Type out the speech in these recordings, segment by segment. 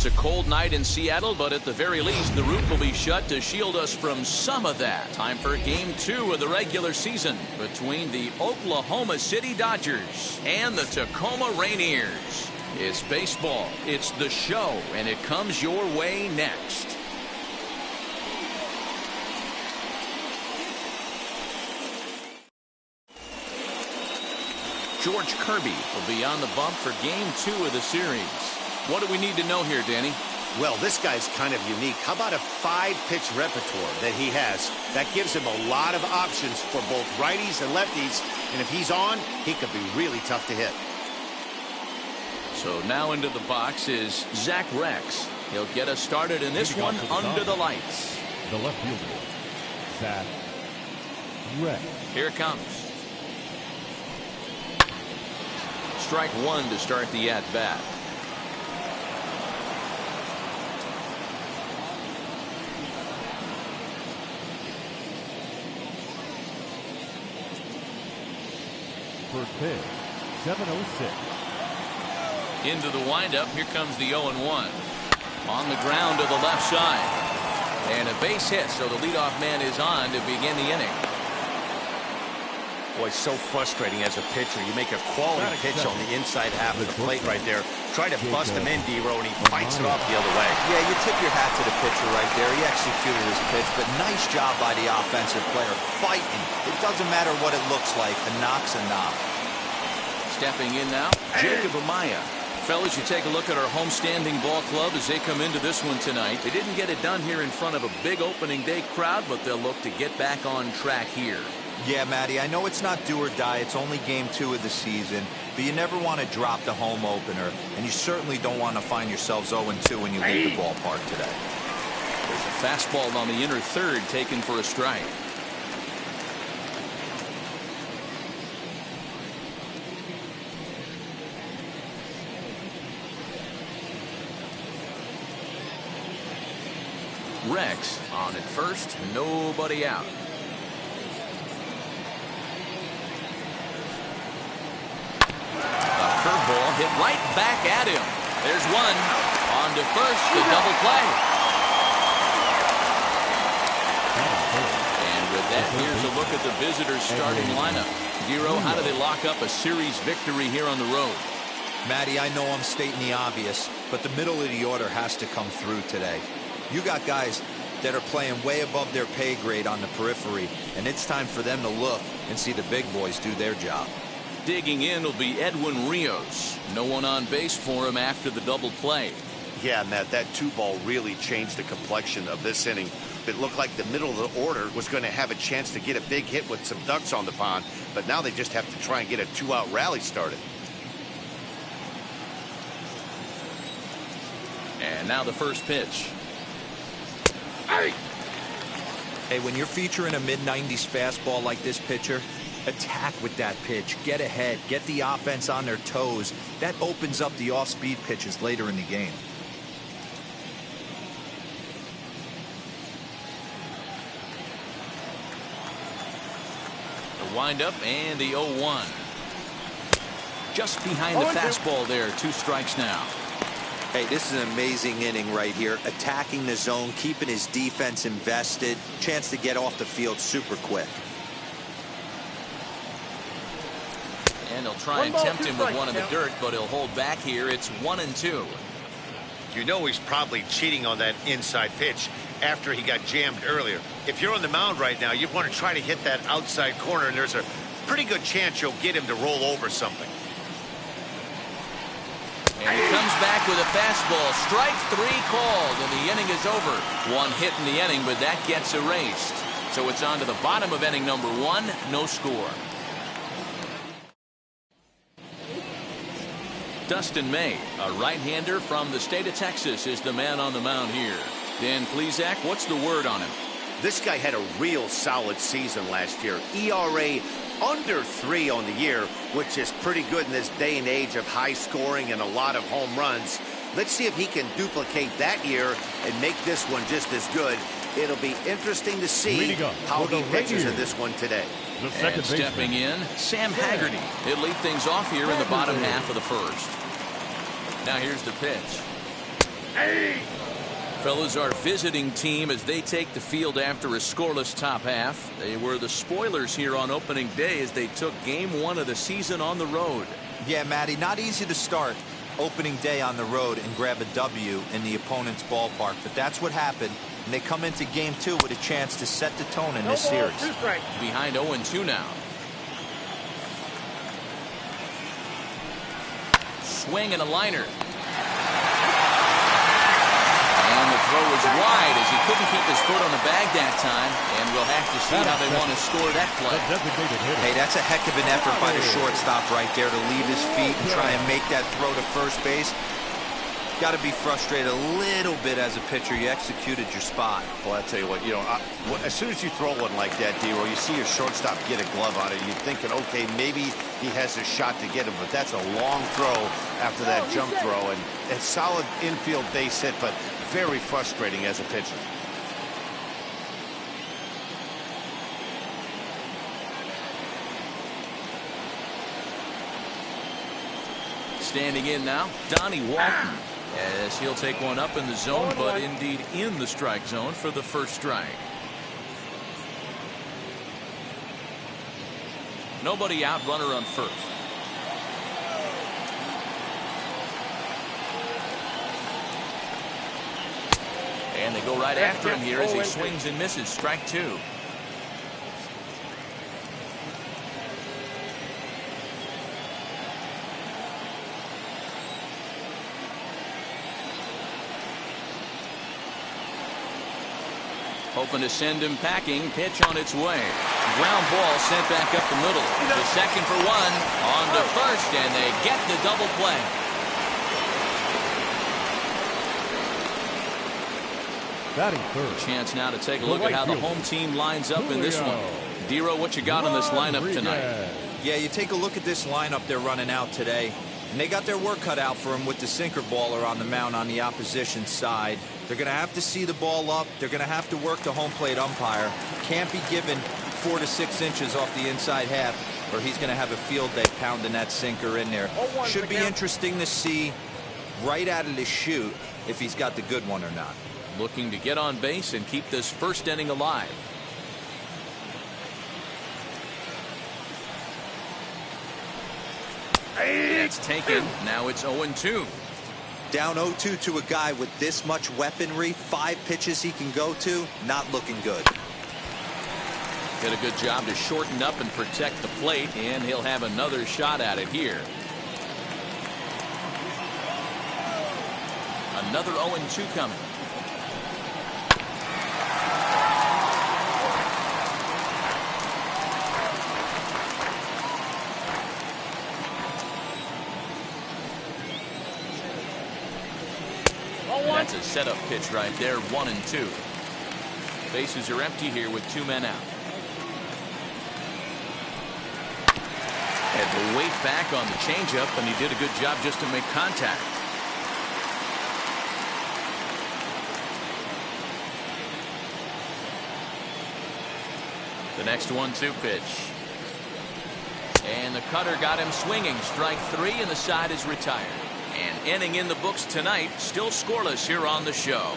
It's a cold night in Seattle, but at the very least, the roof will be shut to shield us from some of that. Time for Game 2 of the regular season between the Oklahoma City Dodgers and the Tacoma Rainiers. It's baseball, it's the show, and it comes your way next. George Kirby will be on the bump for Game 2 of the series. What do we need to know here, Danny? Well, this guy's kind of unique. How about a 5-pitch repertoire that he has? That gives him a lot of options for both righties and lefties. And if he's on, he could be really tough to hit. So now into the box is Zach Rex. He'll get us started in this one under the lights. The left fielder, Zach Rex. Here it comes. Strike one to start the at-bat. First pitch, 7:06. Into the windup. Here comes the 0-1. On the ground to the left side. And a base hit, so the leadoff man is on to begin the inning. Boy, so frustrating as a pitcher. You make a quality pitch on the inside half of the plate right there. Try to bust him in, D-Row, and he fights it off the other way. Yeah, you tip your hat to the pitcher right there. He executed his pitch, but nice job by the offensive player fighting. It doesn't matter what it looks like. A knock's a knock. Stepping in now, Jacob Amaya. Fellas, you take a look at our homestanding ball club as they come into this one tonight. They didn't get it done here in front of a big opening day crowd, but they'll look to get back on track here. Yeah, Matty, I know it's not do or die. It's only Game 2 of the season, but you never want to drop the home opener, and you certainly don't want to find yourselves 0-2 when you leave the ballpark today. There's a fastball on the inner third taken for a strike. Rex on at first, nobody out. A curveball hit right back at him. There's one. On to first, the double play. And with that, here's a look at the visitors' starting lineup. Giro, how do they lock up a series victory here on the road? Matty, I know I'm stating the obvious, but the middle of the order has to come through today. You got guys that are playing way above their pay grade on the periphery, and it's time for them to look and see the big boys do their job. Digging in will be Edwin Rios. No one on base for him after the double play. Yeah, Matt, that 2-ball really changed the complexion of this inning. It looked like the middle of the order was going to have a chance to get a big hit with some ducks on the pond, but now they just have to try and get a 2-out rally started. And now the first pitch. Hey, when you're featuring a mid-90s fastball like this pitcher, attack with that pitch. Get ahead. Get the offense on their toes. That opens up the off-speed pitches later in the game. The windup and the 0-1. Just behind the fastball there. 2 strikes now. Hey, this is an amazing inning right here. Attacking the zone, keeping his defense invested. Chance to get off the field super quick. And he'll try and tempt him with one in the dirt, but he'll hold back here. It's 1-2. You know he's probably cheating on that inside pitch after he got jammed earlier. If you're on the mound right now, you want to try to hit that outside corner, and there's a pretty good chance you'll get him to roll over something. And he comes back with a fastball. Strike 3 called, and the inning is over. 1 hit in the inning, but that gets erased. So it's on to the bottom of inning number 1. No score. Dustin May, a right-hander from the state of Texas, is the man on the mound here. Dan Plesac, what's the word on him? This guy had a real solid season last year. ERA under 3 on the year, which is pretty good in this day and age of high scoring and a lot of home runs. Let's see if he can duplicate that year and make this one just as good. It'll be interesting to see how he pitches in this one today. And stepping in, Sam Haggerty. He'll lead things off here in the bottom half of the first. Now here's the pitch. Fellas, our visiting team as they take the field after a scoreless top half. They were the spoilers here on opening day as they took game 1 of the season on the road. Yeah, Matty, not easy to start opening day on the road and grab a W in the opponent's ballpark, but that's what happened, and they come into game 2 with a chance to set the tone in this series. Behind 0-2 now. Swing and a liner. And the throw was wide as he couldn't keep his foot on the bag that time, and we'll have to see how they want to score that play. Hey, that's a heck of an effort by the shortstop right there to leave his feet and try and make that throw to first base. Got to be frustrated a little bit as a pitcher. You executed your spot. Well, I tell you what, as soon as you throw one like that, D-Roll, you see your shortstop get a glove on it. You're thinking, okay, maybe he has a shot to get him, but that's a long throw after that jump throw, and a solid infield base hit, but very frustrating as a pitcher. Standing in now, Donnie Walton, as he'll take one up in the zone, but indeed in the strike zone for the first strike. Nobody out, runner on first. And they go right after him here as he swings and misses. Strike 2. Hoping to send him packing. Pitch on its way. Ground ball sent back up the middle. The second for one. On to first, and they get the double play. Batting third. Chance now to take a look at how the home team lines up in this one. D-Roll, what you got on this lineup tonight? Yeah, you take a look at this lineup they're running out today, and they got their work cut out for them with the sinker baller on the mound on the opposition side. They're going to have to see the ball up. They're going to have to work the home plate umpire. Can't be given 4 to 6 inches off the inside half, or he's going to have a field day pounding that sinker in there. Should be interesting to see right out of the chute if he's got the good one or not. Looking to get on base and keep this first inning alive. It's taken. Now it's 0-2. Down 0-2 to a guy with this much weaponry, 5 pitches he can go to, not looking good. Did a good job to shorten up and protect the plate, and he'll have another shot at it here. Another 0-2 coming. That's a setup pitch right there, 1-2. Bases are empty here with 2 men out. Had to wait back on the changeup, and he did a good job just to make contact. The next 1-2 pitch. And the cutter got him swinging. Strike 3, and the side is retired. An inning in the books tonight, still scoreless here on the show.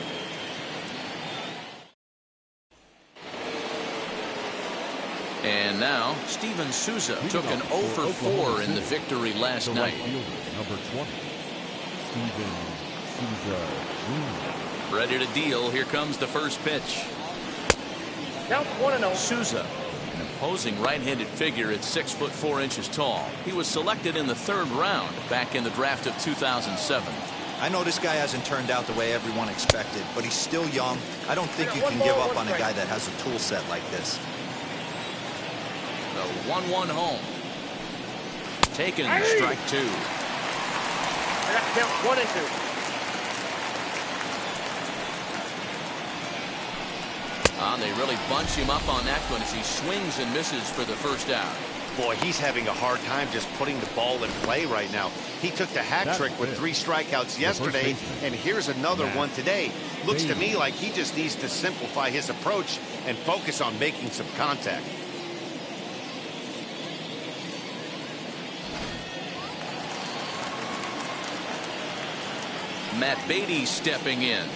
And now, Steven Souza took an 0 for 4 in the victory last night. Number 20, Steven Souza. Ready to deal. Here comes the first pitch. Count 1-0. Souza, an imposing right-handed figure at 6'4" tall. He was selected in the 3rd round back in the draft of 2007. I know this guy hasn't turned out the way everyone expected, but he's still young. I don't think you can give up on a guy that has a tool set like this. The 1-1 home. Taken, strike 2. I got to count 1-2. They really bunch him up on that one as he swings and misses for the first out. Boy, he's having a hard time just putting the ball in play right now. He took the hat trick with 3 strikeouts yesterday, and here's another one today. Looks to me like he just needs to simplify his approach and focus on making some contact. Matt Beatty stepping in.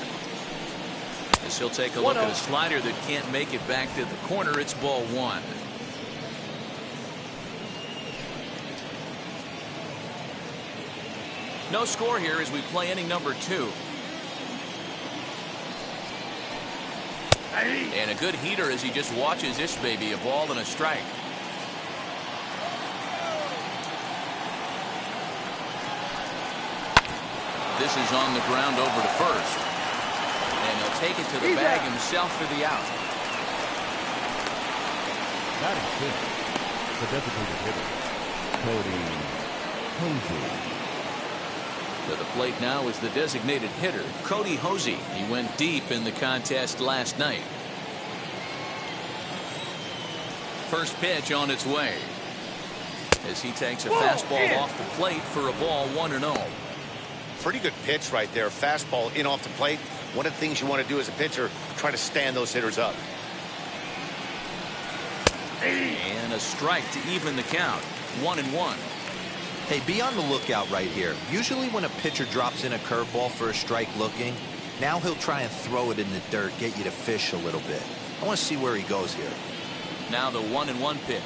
As he'll take a look at a slider that can't make it back to the corner. It's ball one. No score here as we play inning number 2. And a good heater as he just watches this baby, a ball and a strike. This is on the ground over to first. And he'll take it to the bag himself for the out. Batting fifth, the designated hitter, Cody Hosey. To the plate now is the designated hitter, Cody Hosey. He went deep in the contest last night. First pitch on its way. As he takes a fastball off the plate for a ball 1-0. Pretty good pitch right there. Fastball in off the plate. One of the things you want to do as a pitcher, try to stand those hitters up. And a strike to even the count. 1-1. Hey, be on the lookout right here. Usually when a pitcher drops in a curveball for a strike looking, now he'll try and throw it in the dirt, get you to fish a little bit. I want to see where he goes here. Now the 1-1 pitch.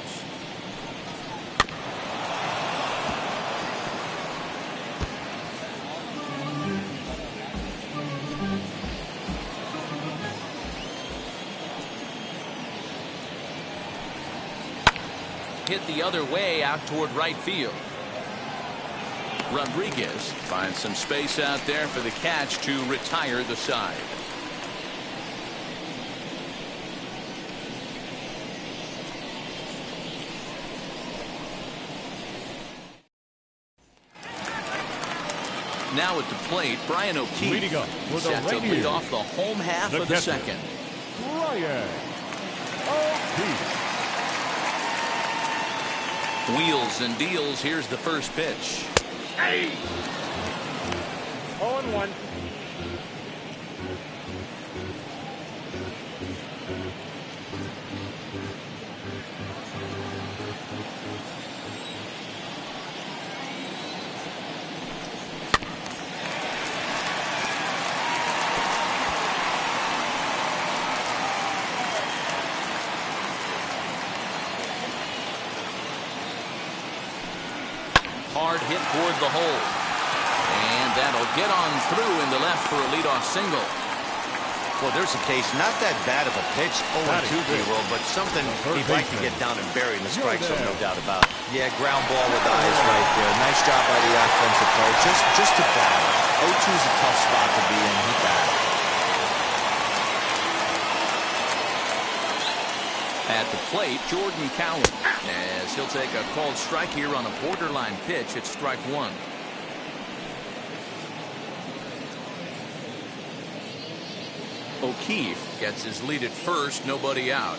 Hit the other way out toward right field. Rodriguez finds some space out there for the catch to retire the side. Now at the plate, Brian O'Keefe Leading up for the set to lead Rainiers, off the home half of the catcher, second. Brian O'Keefe. Wheels and deals. Here's the first pitch. 0-1. Hard hit toward the hole. And that'll get on through in the left for a leadoff single. Well, there's a case, not that bad of a pitch, 0-2 D-roll, but something he'd like to get down and bury in the strike zone, no doubt about it. Yeah, ground ball with eyes right there. Nice job by the offensive coach. Just to battle. 0-2 is a tough spot to be in. He battled. At the plate, Jordan Cowan, as he'll take a called strike here on a borderline pitch at strike one. O'Keefe gets his lead at first, nobody out.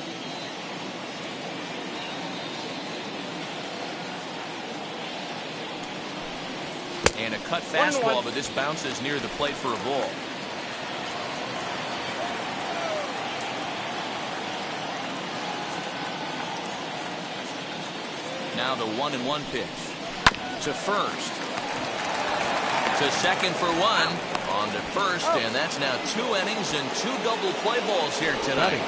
And a cut fastball, but this bounces near the plate for a ball. Now the 1-1 pitch to first, to second for one, on to first, and that's now 2 innings and 2 double play balls here tonight.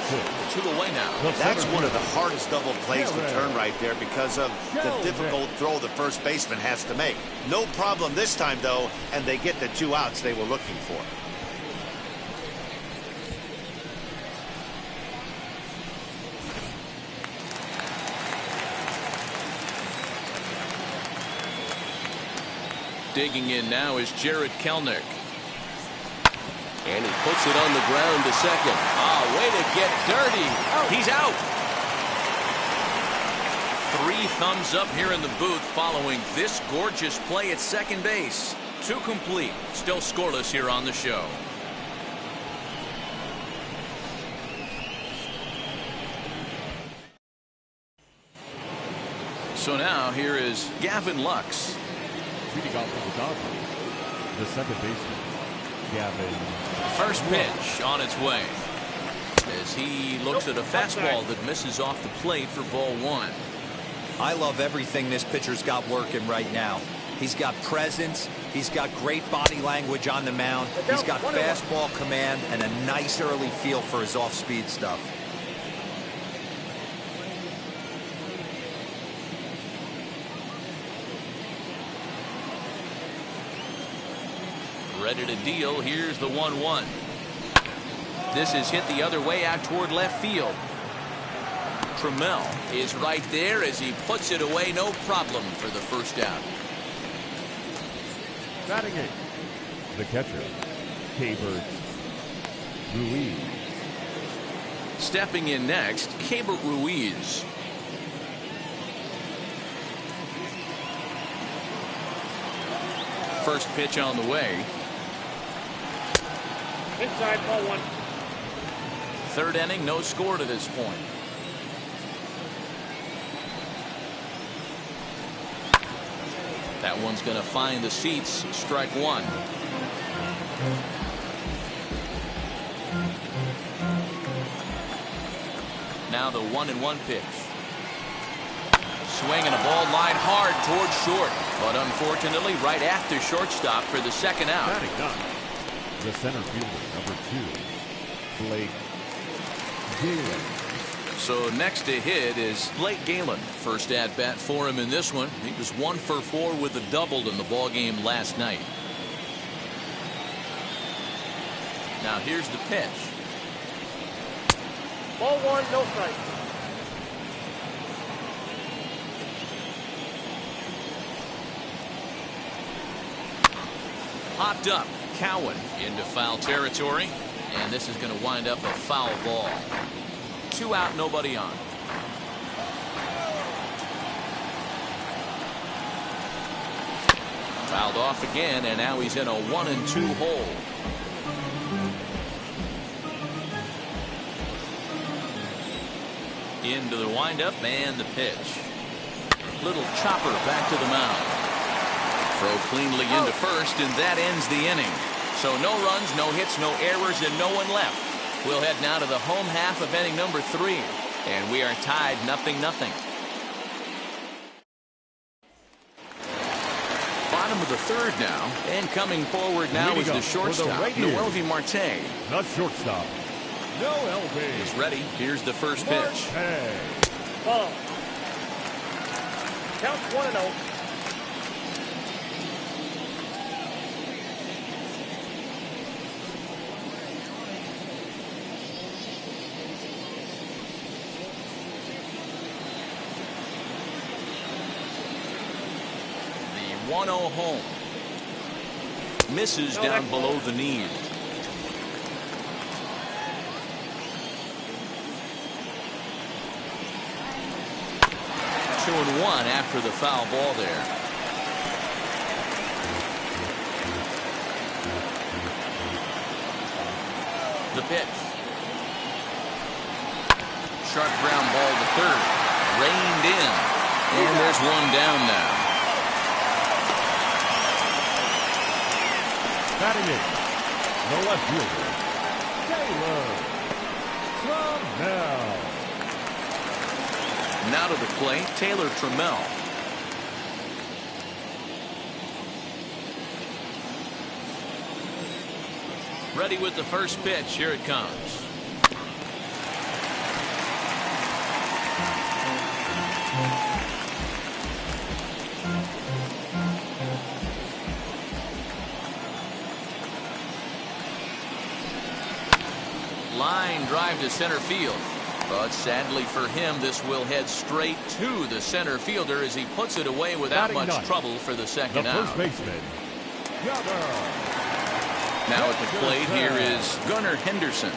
2 away now. That's one of the hardest double plays to turn right there because of the difficult throw the first baseman has to make. No problem this time though, and they get the 2 outs they were looking for. Digging in now is Jared Kelnick. And he puts it on the ground to second. Ah, way to get dirty. He's out. 3 thumbs up here in the booth following this gorgeous play at second base. 2 complete. Still scoreless here on the show. So now here is Gavin Lux. Leading off for the Dodgers, the second baseman, Gavin. First pitch on its way as he looks at a fastball that misses off the plate for ball 1. I love everything this pitcher's got working right now. He's got presence. He's got great body language on the mound. He's got fastball command and a nice early feel for his off-speed stuff. Ready to deal. Here's the 1-1. This is hit the other way out toward left field. Trammell is right there as he puts it away. No problem for the first out. Batting eighth, the catcher, Keibert Ruiz. Stepping in next, Keibert Ruiz. First pitch on the way. Inside, ball one. Third inning, no score to this point. That one's going to find the seats. Strike one. Now the 1-1 pitch. Swinging a ball line hard towards short, but unfortunately right at the shortstop for the second out. Batting ninth, the center fielder, number 2, Blake Galen. So next to hit is Blake Galen. First at bat for him in this one. He was 1 for 4 with a double in the ball game last night. Now here's the pitch. Ball one, no strike. Popped up. Cowan into foul territory. And this is going to wind up a foul ball. 2 out, nobody on. Fouled off again, and now he's in a 1-2 hole. Into the windup and the pitch. Little chopper back to the mound. Throw cleanly into first, and that ends the inning. So no runs, no hits, no errors, and no one left. We'll head now to the home half of inning number 3, and we are tied 0-0. Bottom of the third now, and coming forward now is the shortstop, Noelvi Marte. The shortstop, Noelvi. Is ready. Here's the first pitch. Ball. Count 1-0. The 1-0 home. Misses down below the knee. Two and one after the foul ball there. The pitch. Sharp ground ball to third. Reined in. And there's one down now. Batting eighth, the left fielder, Taylor Trammell. Now to the plate, Taylor Trammell. Ready with the first pitch. Here it comes. Line drive to center field. But sadly for him, this will head straight to the center fielder as he puts it away without much trouble for the second out. The first baseman, Gunnar. Now at the plate, here is Gunnar Henderson.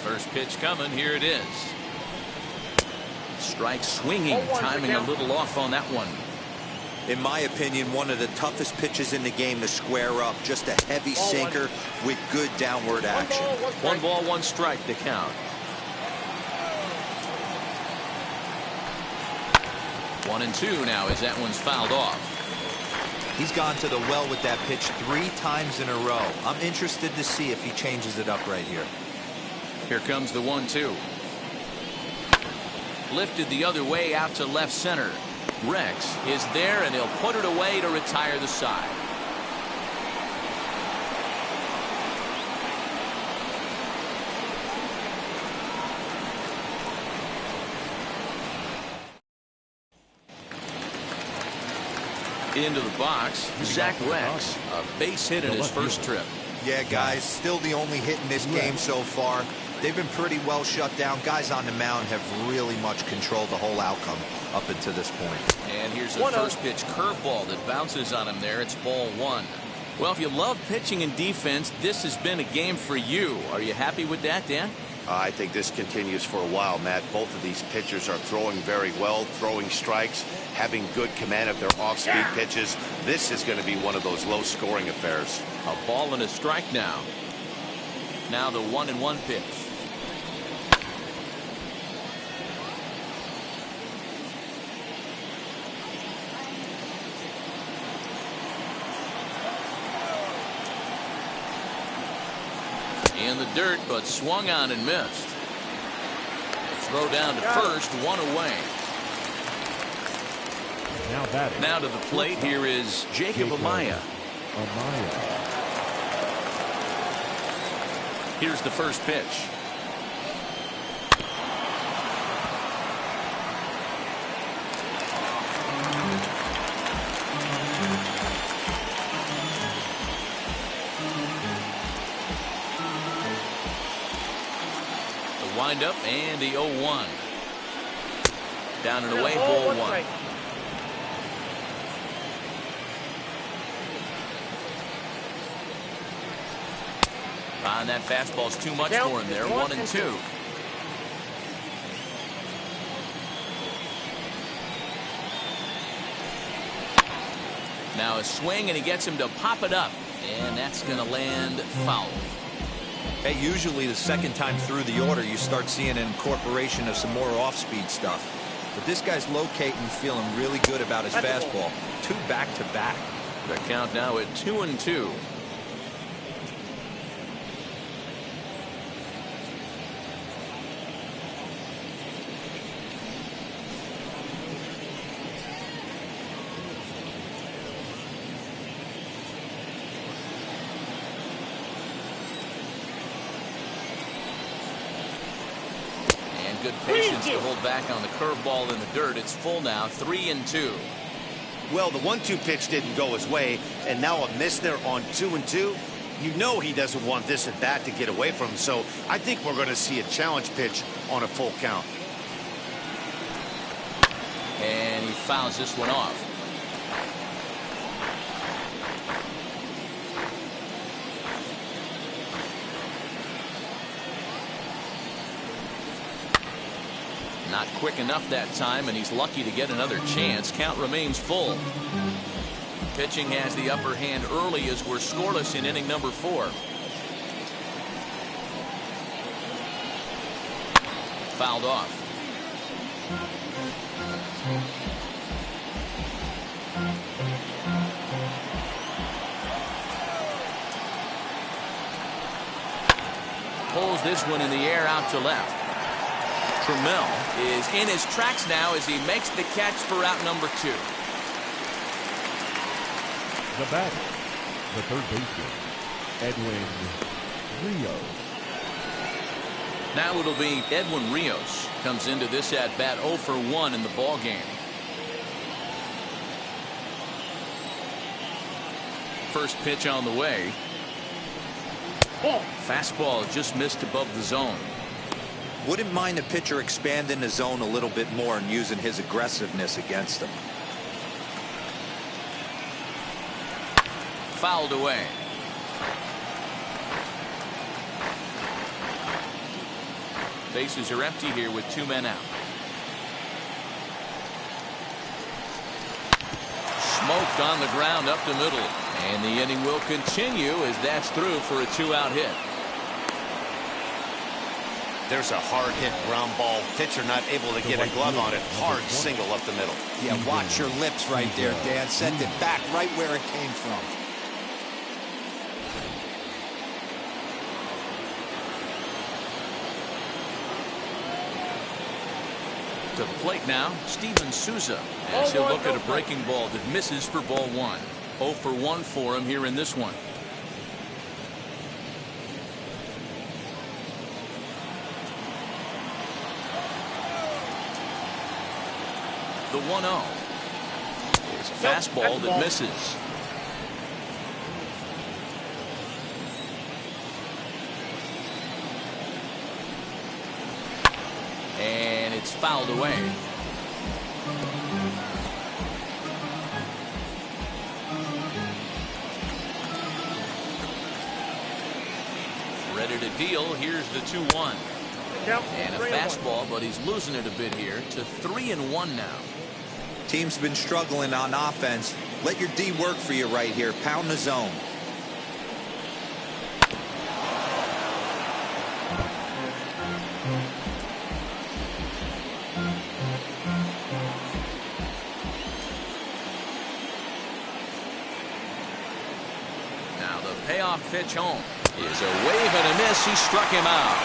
First pitch coming. Here it is. Strike swinging, timing a little off on that one. In my opinion, one of the toughest pitches in the game to square up. Just a heavy sinker with good downward action. 1 ball, 1 strike to count. 1-2 now as that one's fouled off. He's gone to the well with that pitch 3 times in a row. I'm interested to see if he changes it up right here. Here comes the 1-2. Lifted the other way out to left center. Rex is there, and he'll put it away to retire the side. Into the box, Zach Rex, a base hit in his first trip. Yeah, guys, still the only hit in this game so far. They've been pretty well shut down. Guys on the mound have really much controlled the whole outcome up until this point. And here's a first pitch curveball that bounces on him there. It's ball 1. Well, if you love pitching and defense, this has been a game for you. Are you happy with that, Dan? I think this continues for a while, Matt. Both of these pitchers are throwing very well, throwing strikes, having good command of their off-speed pitches. This is going to be one of those low-scoring affairs. A ball and a strike now. Now the 1-1 pitch. In the dirt, but swung on and missed. Throw down to first, 1 away. Now to the plate, here is Jacob Amaya. Here's the first pitch. Wind up and the 0-1. Down and away, ball 1. And that fastball's too much for him there. 1-2. Now a swing, and he gets him to pop it up, and that's going to land foul. Hey, usually the second time through the order, you start seeing an incorporation of some more off-speed stuff. But this guy's locating, feeling really good about his fastball. 2 back-to-back. The count now at 2-2. Good patience to hold back on the curveball in the dirt. It's full now, 3-2. Well, the 1-2 pitch didn't go his way, and now a miss there on 2-2. You know he doesn't want this at bat to get away from him, so I think we're going to see a challenge pitch on a full count. And he fouls this one off. Not quick enough that time, and he's lucky to get another chance. Count remains full. Pitching has the upper hand early as we're scoreless in inning number 4. Fouled off. Pulls this one in the air out to left. Trammell is in his tracks now as he makes the catch for out number 2. The batter, the third baseman, Edwin Rios. Now it'll be Edwin Rios comes into this at bat 0 for 1 in the ball game. First pitch on the way. Fastball just missed above the zone. Wouldn't mind the pitcher expanding the zone a little bit more and using his aggressiveness against him. Fouled away. Bases are empty here with 2 men out. Smoked on the ground up the middle. And the inning will continue as that's through for a 2-out hit. There's a hard hit ground ball. Pitcher not able to get a glove on it. Hard single up the middle. Yeah, watch your lips right there, Dan. Send it back right where it came from. To the plate now, Steven Souza, as he'll look at a breaking ball that misses for ball one. 0 for 1 for him here in this one. The 1-0 is a fastball that misses. And it's fouled away. Ready to deal. Here's the 2-1. And a fastball, but he's losing it a bit here to 3-1 now. Team's been struggling on offense. Let your D work for you right here. Pound the zone. Now the payoff pitch home is a wave and a miss. He struck him out.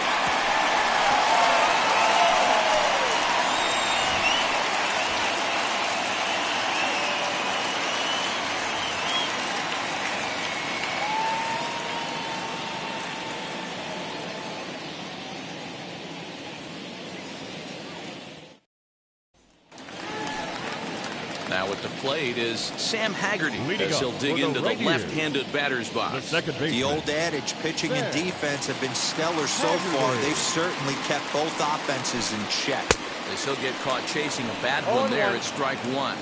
Now at the plate is Sam Haggerty as he'll dig into the left-handed batter's box. The old adage, pitching and defense have been stellar so far. They've certainly kept both offenses in check. As he'll get caught chasing a bad one there at strike one.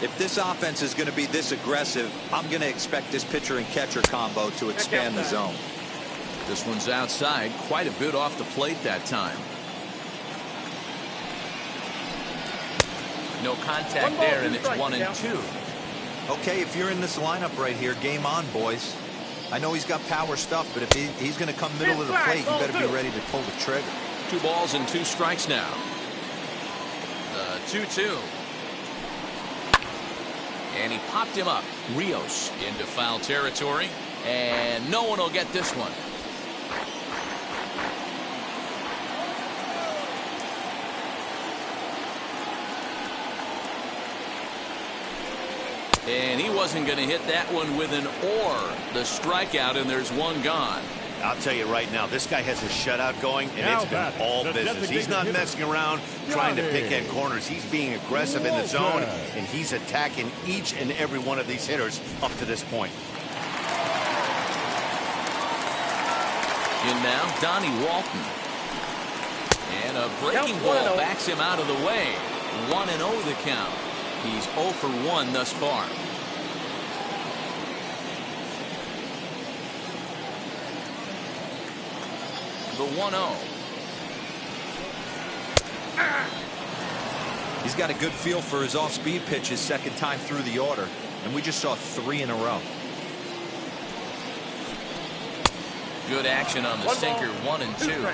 If this offense is going to be this aggressive, I'm going to expect this pitcher and catcher combo to expand the zone. This one's outside, quite a bit off the plate that time. No contact there, and it's 1-2. Okay, if you're in this lineup right here, game on, boys. I know he's got power stuff, but if he's going to come middle of the plate, you better be ready to pull the trigger. 2 balls and 2 strikes now. The 2-2. And he popped him up. Rios into foul territory, and no one will get this one. And he wasn't going to hit that one with an or. The strikeout, and there's one gone. I'll tell you right now, this guy has a shutout going, and it's been all business. He's not messing around trying to pick end corners. He's being aggressive in the zone, and he's attacking each and every one of these hitters up to this point. In now, Donnie Walton. And a breaking ball backs him out of the way. 1-0 the count. He's 0 for 1 thus far. The 1-0. He's got a good feel for his off-speed pitches second time through the order, and we just saw 3 in a row. Good action on the sinker. 1-2.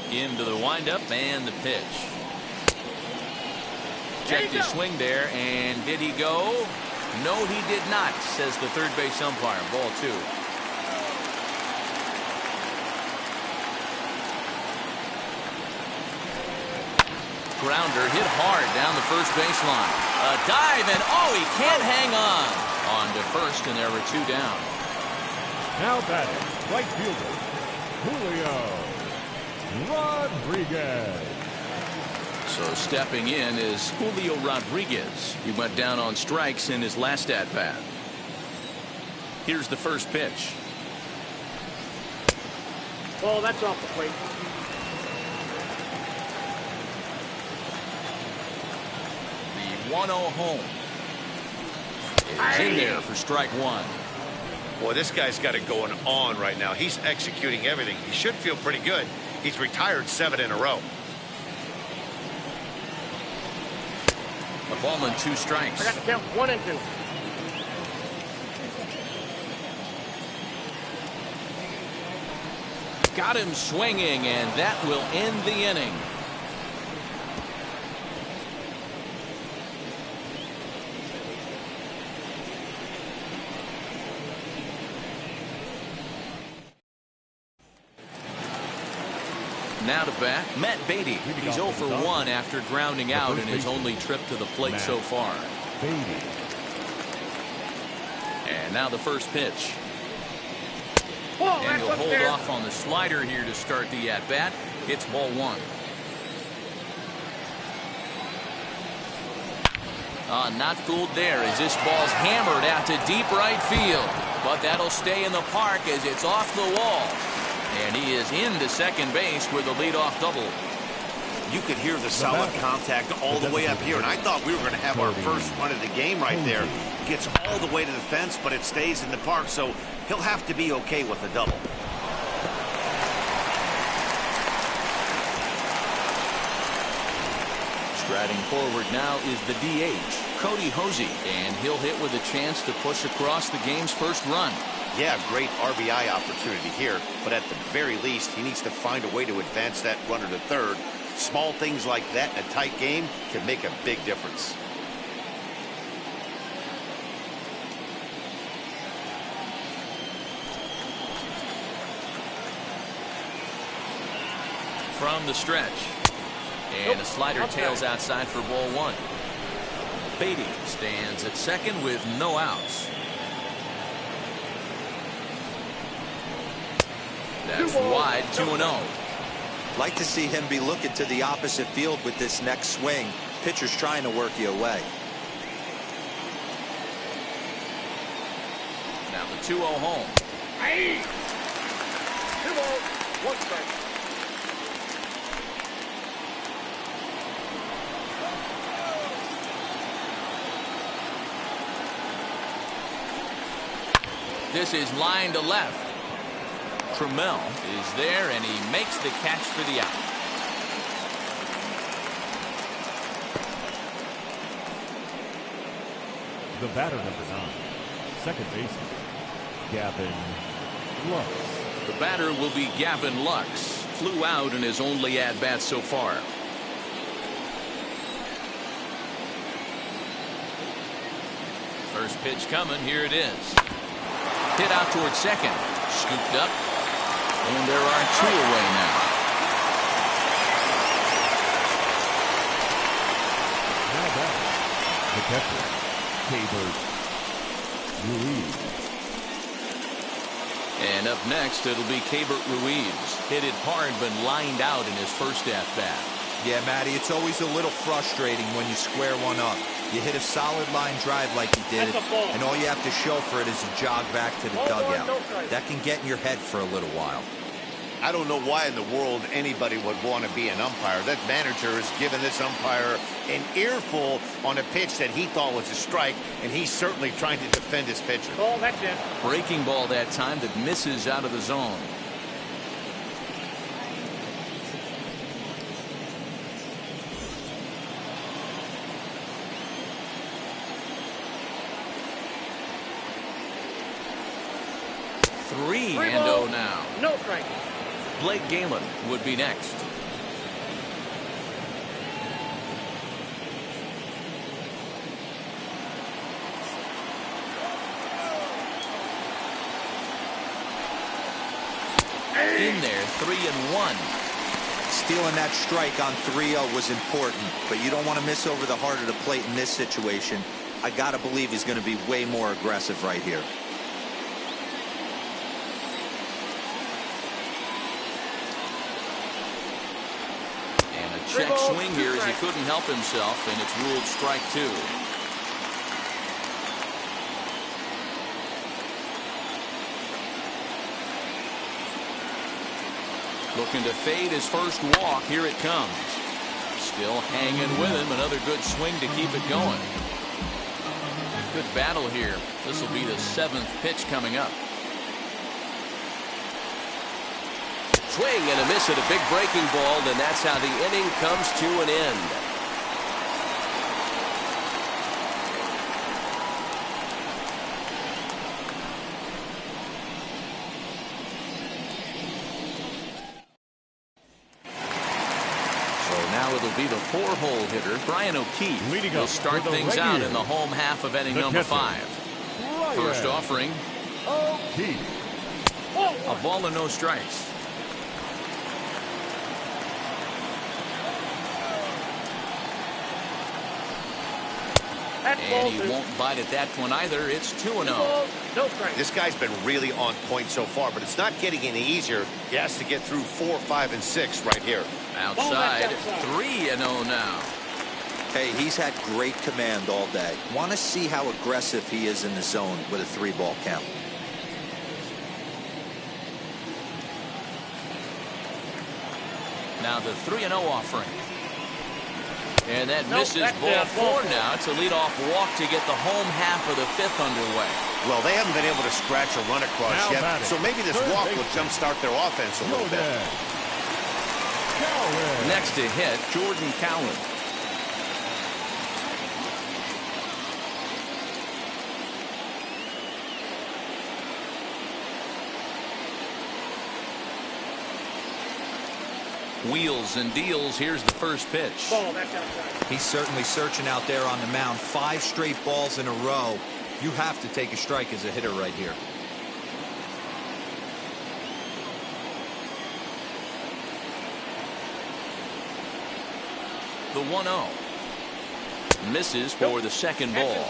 Into the windup and the pitch. Checked his swing there, and did he go? No, he did not, says the third base umpire. Ball 2. Grounder hit hard down the first baseline. A dive, and oh, he can't hang on. On to first, and there were 2 down. Now batting, right fielder, Julio Rodriguez. So stepping in is Julio Rodriguez. He went down on strikes in his last at-bat. Here's the first pitch. Oh, that's off the plate. The 1-0 home is in there for strike 1. Boy, this guy's got it going on right now. He's executing everything. He should feel pretty good. He's retired 7 in a row. A ball and 2 strikes. I got the count. 1-2. Got him swinging, and that will end the inning. at bat, Matt Beatty. He's 0 for 1 after grounding out in his only trip to the plate so far. And now the first pitch. And he'll hold off on the slider here to start the at bat. It's ball 1. Not fooled there as this ball's hammered out to deep right field. But that'll stay in the park as it's off the wall. And he is into second base with a leadoff double. You could hear the solid contact all the way up here, and I thought we were going to have our first run of the game right there. Gets all the way to the fence, but it stays in the park, so he'll have to be okay with the double. Striding forward now is the DH, Cody Hosey, and he'll hit with a chance to push across the game's first run. Yeah, great RBI opportunity here, but at the very least, he needs to find a way to advance that runner to third. Small things like that in a tight game can make a big difference. From the stretch. And a slider tails outside for ball 1. Beatty stands at second with no outs. That's wide, 2-0. Like to see him be looking to the opposite field with this next swing. Pitcher's trying to work you away. Now the 2-0 home. Hey! 2-0, 1 strike. This is line to left. Trammell is there, and he makes the catch for the out. The batter, number 9, second baseman, Gavin Lux. The batter will be Gavin Lux. Flew out in his only at-bat so far. First pitch coming. Here it is. Hit out towards second. Scooped up. And there are 2 away now. Now back, the catcher, Keibert Ruiz. And up next, it'll be Keibert Ruiz. Hit it hard, but lined out in his first at-bat. Yeah, Matty, it's always a little frustrating when you square one up. You hit a solid line drive like he did, and all you have to show for it is a jog back to the dugout. That can get in your head for a little while. I don't know why in the world anybody would want to be an umpire. That manager has given this umpire an earful on a pitch that he thought was a strike, and he's certainly trying to defend his pitcher. Oh, that's it. Breaking ball that time that misses out of the zone. Three and 0 now. No strike. Blake Galen would be next. In there, 3-1. Stealing that strike on 3-0 was important, but you don't want to miss over the heart of the plate in this situation. I got to believe he's going to be way more aggressive right here. Check swing here as he couldn't help himself, and it's ruled strike 2. Looking to fade his first walk. Here it comes. Still hanging with him. Another good swing to keep it going. Good battle here. This will be the 7th pitch coming up. Swing and a miss at a big breaking ball, and that's how the inning comes to an end. So now it'll be the 4-hole hitter, Brian O'Keefe. Will start things out in the home half of inning number 5. First offering. A ball and no strikes. And he won't bite at that one either. It's 2-0. No strike. This guy's been really on point so far, but it's not getting any easier. He has to get through 4, 5, and 6 right here. Outside, 3-0 now. Hey, he's had great command all day. Want to see how aggressive he is in the zone with a 3-ball count. Now the 3-0 offering. And that misses ball 4 now. It's a leadoff walk to get the home half of the 5th underway. Well, they haven't been able to scratch a run across Now yet, batting. so maybe this walk will jumpstart their offense a little bit. Next to hit, Jordan Cowan. Wheels and deals. Here's the first pitch. He's certainly searching out there on the mound. 5 straight balls in a row. You have to take a strike as a hitter right here. The 1-0. Misses for the second ball.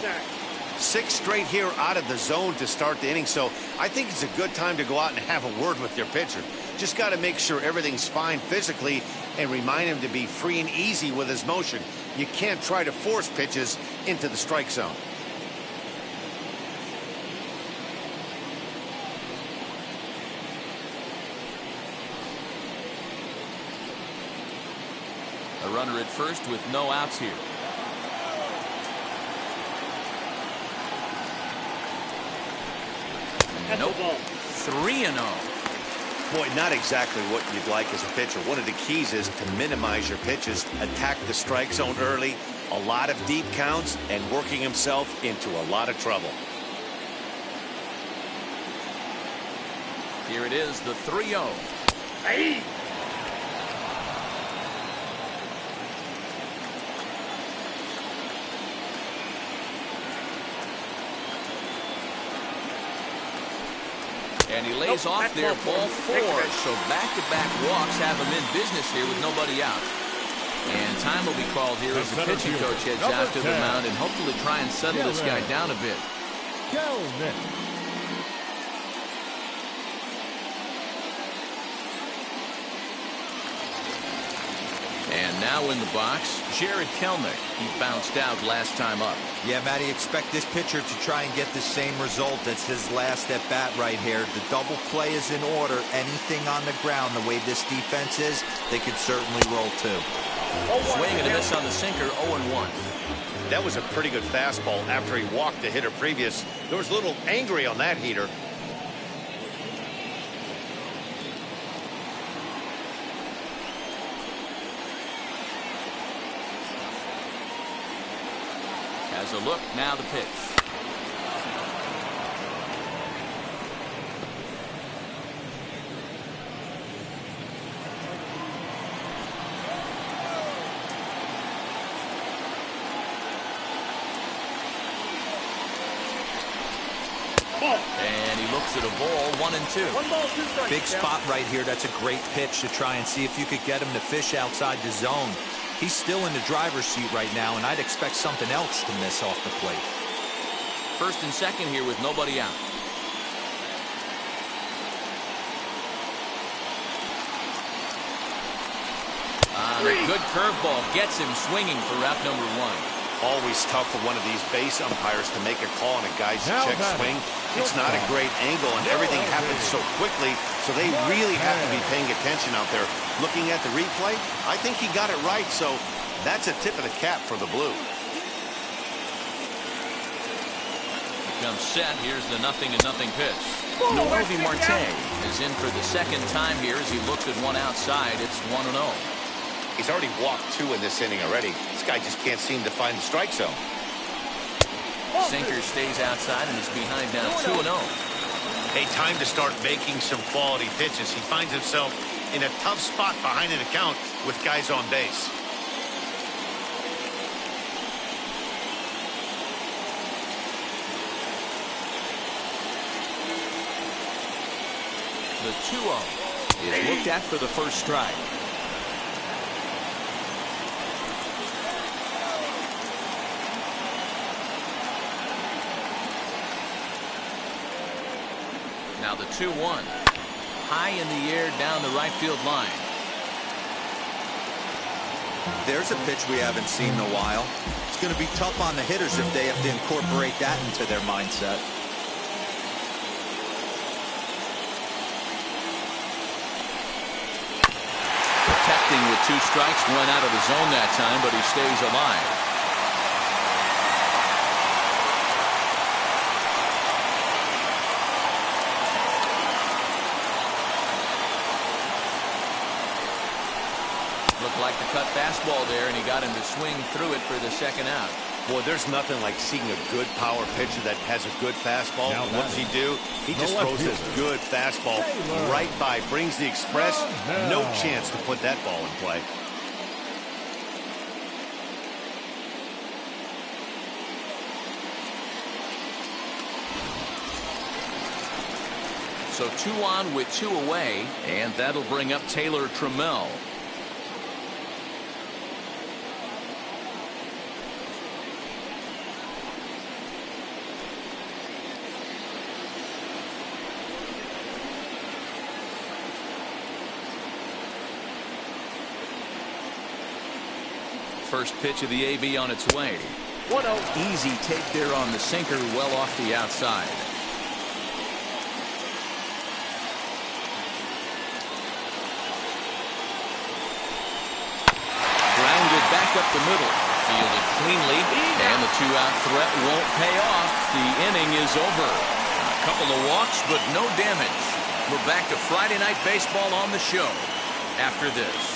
6 straight here out of the zone to start the inning, so I think it's a good time to go out and have a word with your pitcher. Just got to make sure everything's fine physically and remind him to be free and easy with his motion. You can't try to force pitches into the strike zone. A runner at first with no outs here. Nope. 3-0. Boy, not exactly what you'd like as a pitcher. One of the keys is to minimize your pitches, attack the strike zone early, a lot of deep counts, and working himself into a lot of trouble. Here it is, the 3-0. Hey. And he lays off there, ball 4. So back-to-back walks have him in business here with nobody out. And time will be called here as the pitching coach heads out to the mound and hopefully try and settle this guy down a bit. And now in the box, Jared Kelnick. He bounced out last time up. Yeah, Matty, expect this pitcher to try and get the same result as his last at bat right here. The double play is in order. Anything on the ground, the way this defense is, they could certainly roll too. Swing and a miss on the sinker, 0-1. That was a pretty good fastball after he walked the hitter previous. There was a little angry on that heater. Has a look, now the pitch. And he looks at a ball, 1-2. 1 ball, 2 strikes. Big spot right here. That's a great pitch to try and see if you could get him to fish outside the zone. He's still in the driver's seat right now, and I'd expect something else to miss off the plate. First and second here with nobody out. A good curveball gets him swinging for route number 1. Always tough for one of these base umpires to make a call on a guy's check swing. It's not a great angle, and everything happens so quickly, so they really have to be paying attention out there. Looking at the replay, I think he got it right, so that's a tip of the cap for the Blue. Comes set. Here's the 0-0 pitch. Noelvi Marte is in for the second time here as he looks at one outside. It's 1-0. He's already walked 2 in this inning already. This guy just can't seem to find the strike zone. Sinker stays outside and is behind now 2-0. Hey, time to start making some quality pitches. He finds himself in a tough spot behind an account with guys on base. The 2-0 is looked at for the first strike. Now the 2-1. High in the air down the right field line. There's a pitch we haven't seen in a while. It's going to be tough on the hitters if they have to incorporate that into their mindset. Protecting with 2 strikes, run out of the zone that time, but he stays alive. Looked like the cut fastball there, and he got him to swing through it for the second out. Boy, there's nothing like seeing a good power pitcher that has a good fastball. And what does he do? He just throws his good fastball right by, brings the express. No chance to put that ball in play. So 2 on with 2 away, and that'll bring up Taylor Trammell. First pitch of the AB on its way. 1-0. Easy take there on the sinker, well off the outside. Grounded back up the middle. Fielded cleanly, and the 2-out threat won't pay off. The inning is over. A couple of walks, but no damage. We're back to Friday Night Baseball on the show after this.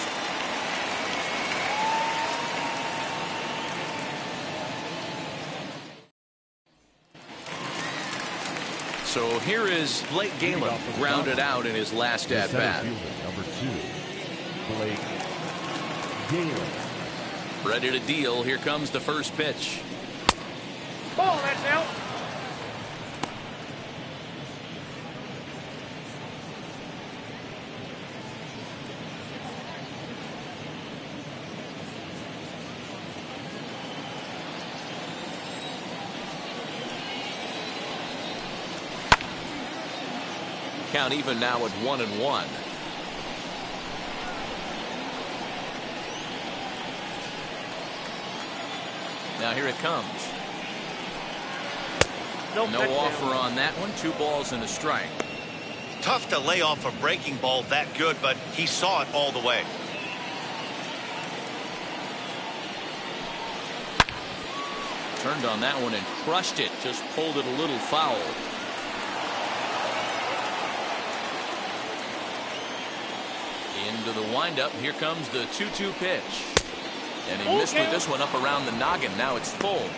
So here is Blake Galen, grounded out in his last at-bat. Number 2, Blake Galen. Ready to deal. Here comes the first pitch. Ball, that's out. Count even now at 1-1. Now here it comes. No offer on that one. 2 balls and a strike. Tough to lay off a breaking ball that good, but he saw it all the way. Turned on that one and crushed it. Just pulled it a little foul. Into the windup. Here comes the 2-2 pitch. And he missed with this one up around the noggin. Now it's full.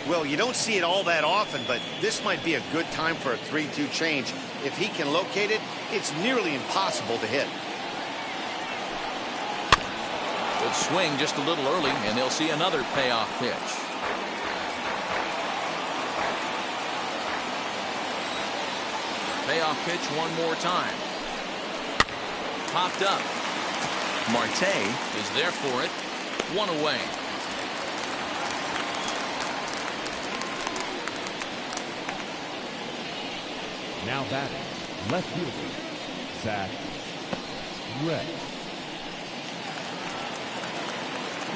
Well, you don't see it all that often, but this might be a good time for a 3-2 change. If he can locate it, it's nearly impossible to hit. Good swing just a little early, and they'll see another payoff pitch. Payoff pitch one more time. Popped up. Marte is there for it. 1 away. Now batting, left fielder, Zach Rex.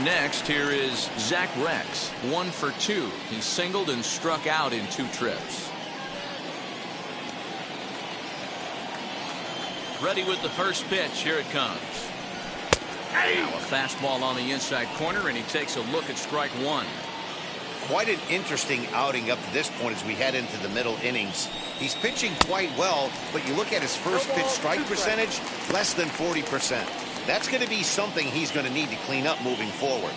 Next, here is Zach Rex. 1 for 2. He singled and struck out in 2 trips. Ready with the first pitch. Here it comes. Now a fastball on the inside corner, and he takes a look at strike 1. Quite an interesting outing up to this point as we head into the middle innings. He's pitching quite well, but you look at his first pitch strike percentage, less than 40%. That's going to be something he's going to need to clean up moving forward.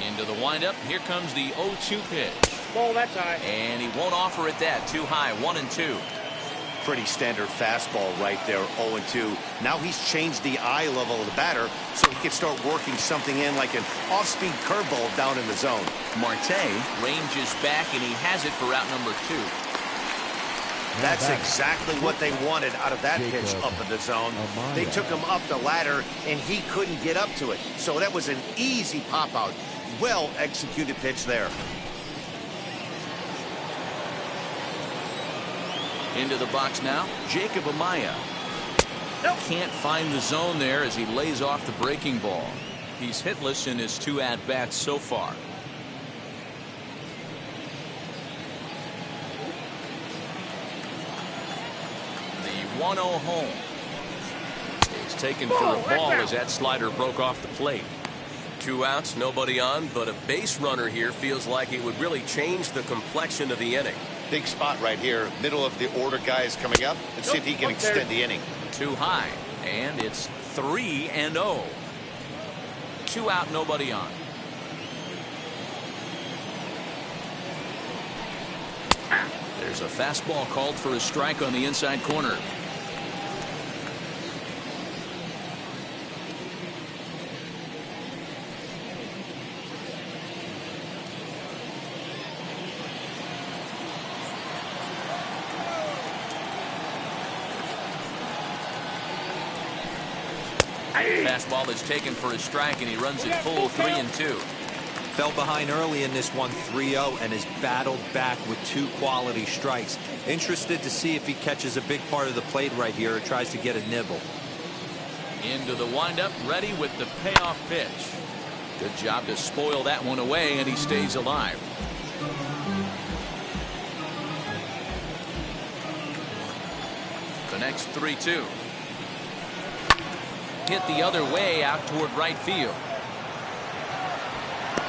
Into the windup. Here comes the 0-2 pitch. Ball, that's high. And he won't offer it that. Too high. 1-2. Pretty standard fastball right there, 0-2. Now he's changed the eye level of the batter so he can start working something in like an off-speed curveball down in the zone. Marte ranges back, and he has it for out number 2. That's exactly what they wanted out of that pitch up in the zone. They took him up the ladder, and he couldn't get up to it. So that was an easy pop-out. Well-executed pitch there. Into the box now, Jacob Amaya. Can't find the zone there as he lays off the breaking ball. He's hitless in his 2 at-bats so far. The 1-0 home. It's taken for a ball as that slider broke off the plate. 2 outs, nobody on, but a base runner here feels like it would really change the complexion of the inning. Big spot right here. Middle of the order guy is coming up. Let's see if he can extend the inning. Too high, and it's 3-0. 2 out, nobody on. There's a fastball called for a strike on the inside corner. Fastball is taken for a strike, and he runs it full 3-2. Fell behind early in this one 3-0 and has battled back with 2 quality strikes. Interested to see if he catches a big part of the plate right here or tries to get a nibble. Into the windup, ready with the payoff pitch. Good job to spoil that one away, and he stays alive. The next 3-2. Hit the other way out toward right field.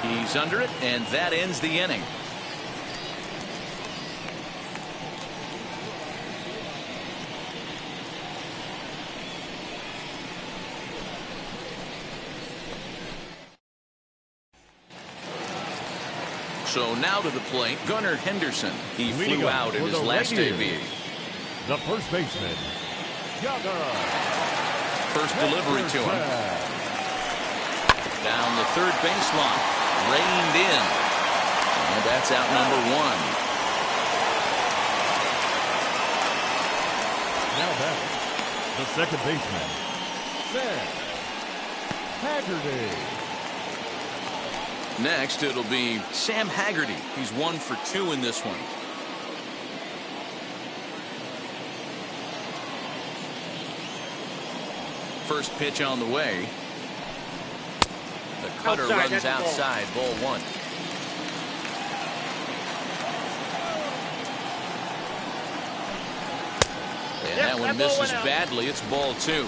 He's under it, and that ends the inning. So now to the plate, Gunnar Henderson. He flew out in his last debut. The first baseman, Gunnar. First delivery to him. Down the third baseline. Reined in. And that's out number 1. Now back, the second baseman, Sam Haggerty. Next, it'll be Sam Haggerty. He's 1 for 2 in this one. First pitch on the way. The cutter runs outside, ball 1. And that one misses badly. It's ball 2.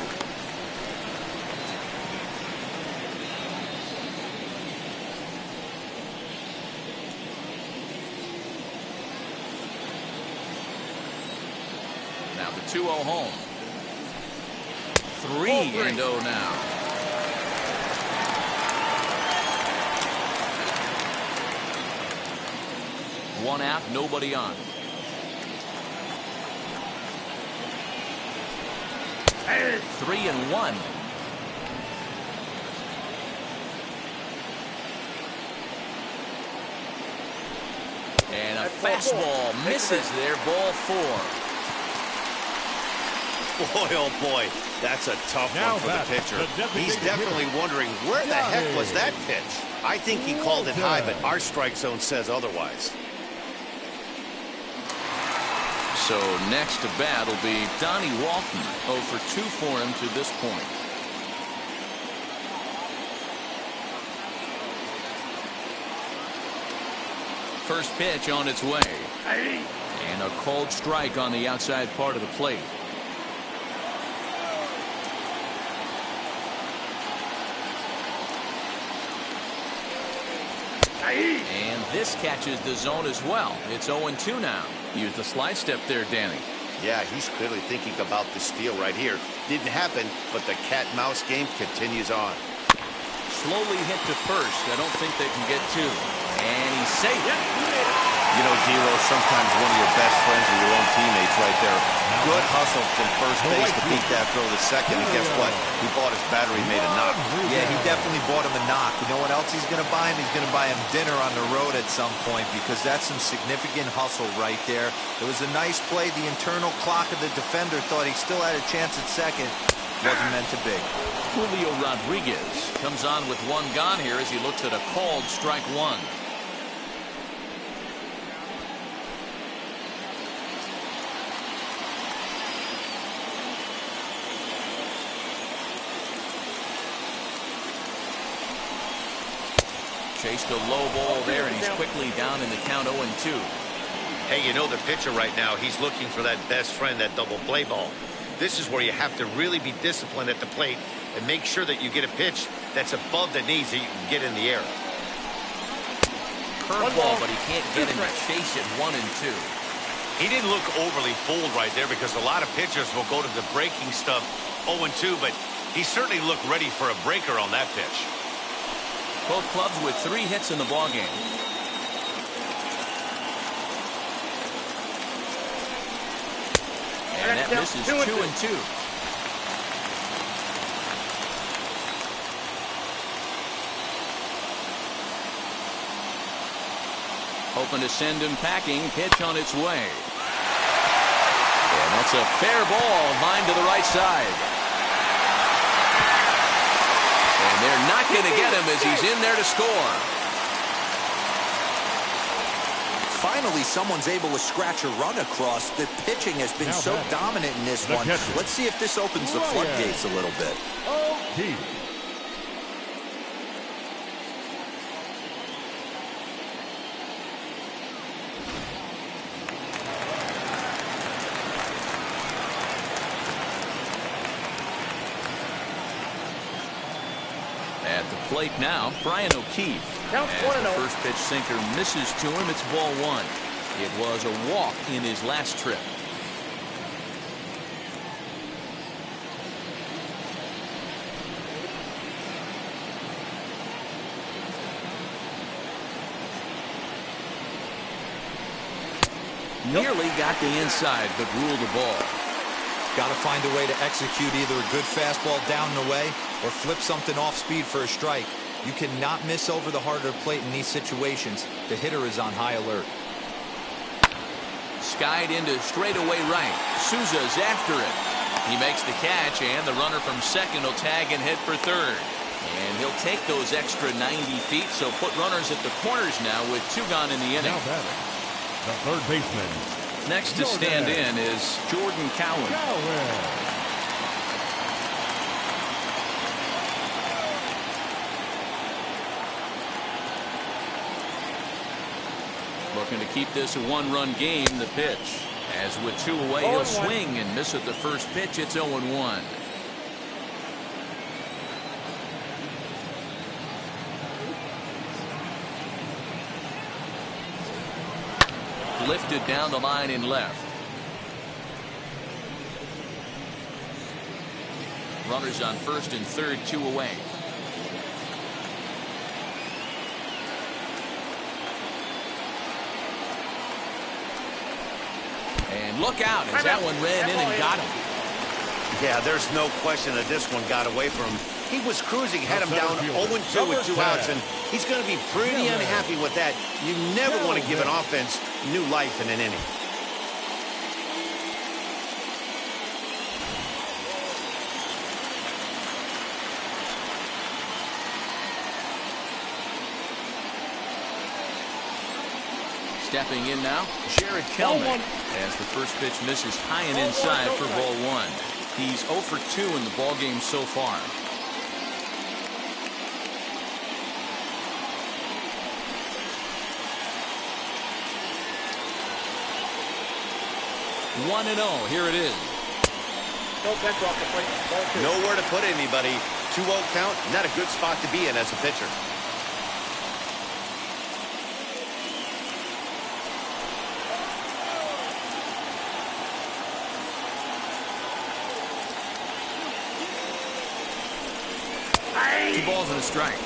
Now the 2-0 home. 3-0 now. One out, nobody on. Hey. 3-1. And a fastball misses there, ball 4. Boy, oh boy, that's a tough one for the pitcher. He's definitely wondering where the heck was that pitch. I think he called it high, but our strike zone says otherwise. So next to bat will be Donnie Walton. 0 for 2 for him to this point. First pitch on its way. And a called strike on the outside part of the plate. And this catches the zone as well. It's 0-2 now. Use the slide step there, Danny. Yeah, he's clearly thinking about the steal right here. Didn't happen, but the cat-mouse game continues on. Slowly hit to first. I don't think they can get 2. And he's safe. You know, D'Lo, sometimes one of your best friends are your own teammates right there. Good hustle from first base to beat that throw to second, and guess what? He bought his battery, made a knock. Yeah, he definitely bought him a knock. You know what else he's going to buy him? He's going to buy him dinner on the road at some point, because that's some significant hustle right there. It was a nice play. The internal clock of the defender thought he still had a chance at second. Wasn't meant to be. Julio Rodriguez comes on with one gone here as he looks at a called strike one. Chased a low ball there, and he's quickly down in the count 0-2. Hey, you know the pitcher right now, he's looking for that best friend, that double play ball. This is where you have to really be disciplined at the plate and make sure that you get a pitch that's above the knees that you can get in the air. Curveball, but he can't get him to chase it 1-2. He didn't look overly fooled right there, because a lot of pitchers will go to the breaking stuff 0-2, but he certainly looked ready for a breaker on that pitch. Both clubs with 3 hits in the ballgame. And that misses 2-2. Hoping to send him packing. Pitch on its way. And that's a fair ball, line to the right side. And they're not going to get him as he's in there to score. Finally, someone's able to scratch a run across. The pitching has been so dominant in this one. Let's see if this opens the floodgates a little bit. At the plate now, Brian O'Keefe. As the first pitch sinker misses to him, it's ball 1. It was a walk in his last trip. Nearly got the inside, but ruled the ball. Got to find a way to execute either a good fastball down and away or flip something off speed for a strike. You cannot miss over the heart of the plate in these situations. The hitter is on high alert. Skied into straightaway right. Souza's after it. He makes the catch, and the runner from second will tag and head for third. And he'll take those extra 90 feet, so put runners at the corners now with 2 gone in the inning. Now batting, the third baseman. Next to stand in is Jordan Cowan. Looking to keep this a 1-run game. The pitch, as with 2 away, he'll swing and miss at the first pitch. It's 0-1. Lifted down the line in left. Runners on first and third, 2 away. And look out as that one ran in and got him. Yeah, there's no question that this one got away from him. He was cruising, had him down 0-2 with 2 outs, and he's going to be pretty unhappy with that. You never want to give an offense new life in an inning. Stepping in now, Jared Kelman. As the first pitch misses high and inside for ball 1. He's 0 for 2 in the ballgame so far. 1-0. Here it is. Nowhere to put anybody. 2-0 count. Not a good spot to be in as a pitcher. Two balls and a strike.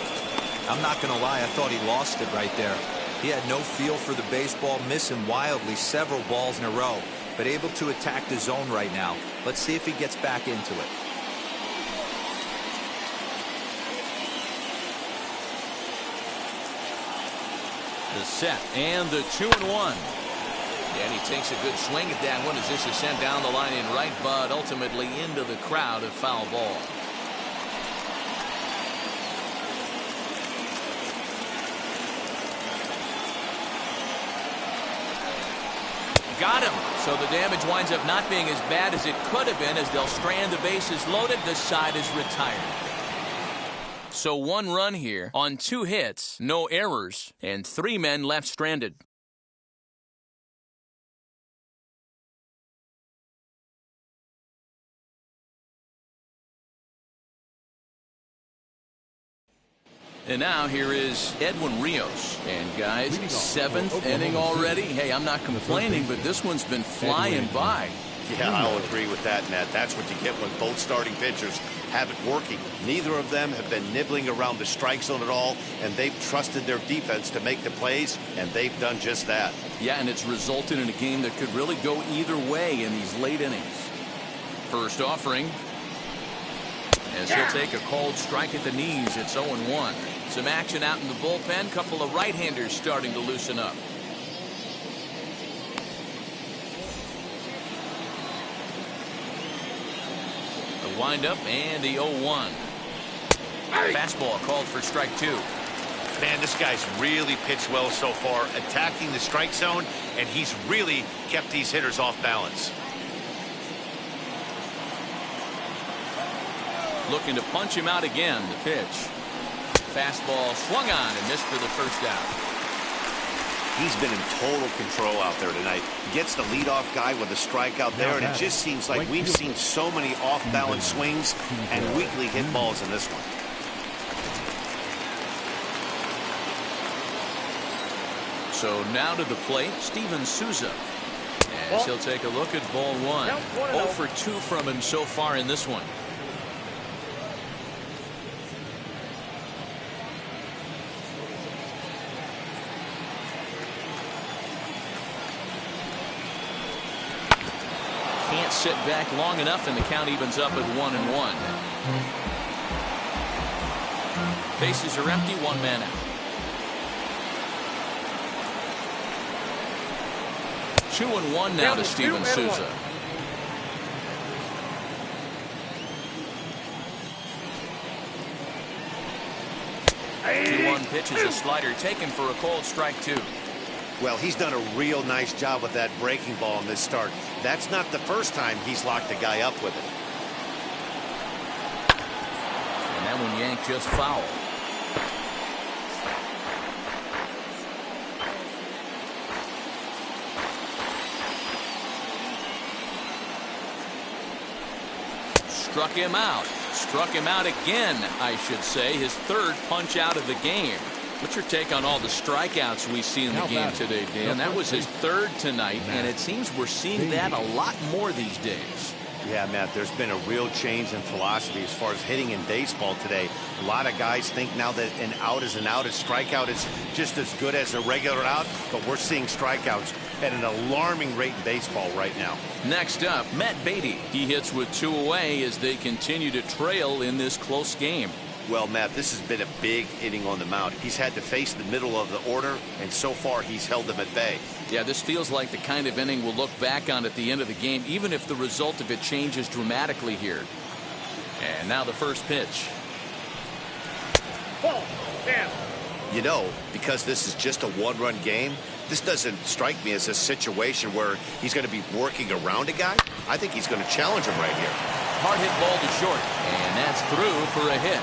I'm not going to lie. I thought he lost it right there. He had no feel for the baseball, missing wildly several balls in a row, but able to attack the zone right now. Let's see if he gets back into it. The set and the 2-1. And he takes a good swing at that one as this is sent down the line in right, but ultimately into the crowd, a foul ball. Got him. So the damage winds up not being as bad as it could have been as they'll strand the bases loaded. The side is retired. So 1 run here on 2 hits, no errors, and 3 men left stranded. And now here is Edwin Rios. And guys, 7th inning already. Hey, I'm not complaining, but this one's been flying by. Yeah, I'll agree with that, Nat. That's what you get when both starting pitchers have it working. Neither of them have been nibbling around the strike zone at all, and they've trusted their defense to make the plays, and they've done just that. Yeah, and it's resulted in a game that could really go either way in these late innings. First offering. As he'll take a cold strike at the knees, it's 0-1. Some action out in the bullpen. Couple of right-handers starting to loosen up. The windup and the 0-1. Fastball called for strike 2. Man, this guy's really pitched well so far, attacking the strike zone, and he's really kept these hitters off balance. Looking to punch him out again. The pitch. Fastball swung on and missed for the first out. He's been in total control out there tonight. Gets the leadoff guy with a strikeout there, and it just seems like we've seen so many off-balance swings and weakly hit balls in this one. So now to the plate, Steven Souza. As he'll take a look at ball 1. 0 for 2 from him so far in this one. Can't sit back long enough, and the count evens up at 1-1. Bases are empty, 1 man out. 2-1 now to Steven Souza. The 2-1 pitch is a slider taken for a cold strike 2. Well, he's done a real nice job with that breaking ball in this start. That's not the first time he's locked a guy up with it. And that one yanked just foul. Struck him out. Struck him out again, I should say. His 3rd punch out of the game. What's your take on all the strikeouts we see in the game today, Dan? That was his 3rd tonight, and it seems we're seeing that a lot more these days. Yeah, Matt, there's been a real change in philosophy as far as hitting in baseball today. A lot of guys think now that an out is an out, a strikeout is just as good as a regular out, but we're seeing strikeouts at an alarming rate in baseball right now. Next up, Matt Beatty. He hits with 2 away as they continue to trail in this close game. Well, Matt, this has been a big inning on the mound. He's had to face the middle of the order, and so far he's held them at bay. Yeah, this feels like the kind of inning we'll look back on at the end of the game, even if the result of it changes dramatically here. And now the first pitch. Ball, down. You know, because this is just a 1-run game, this doesn't strike me as a situation where he's going to be working around a guy. I think he's going to challenge him right here. Hard hit ball to short, and that's through for a hit.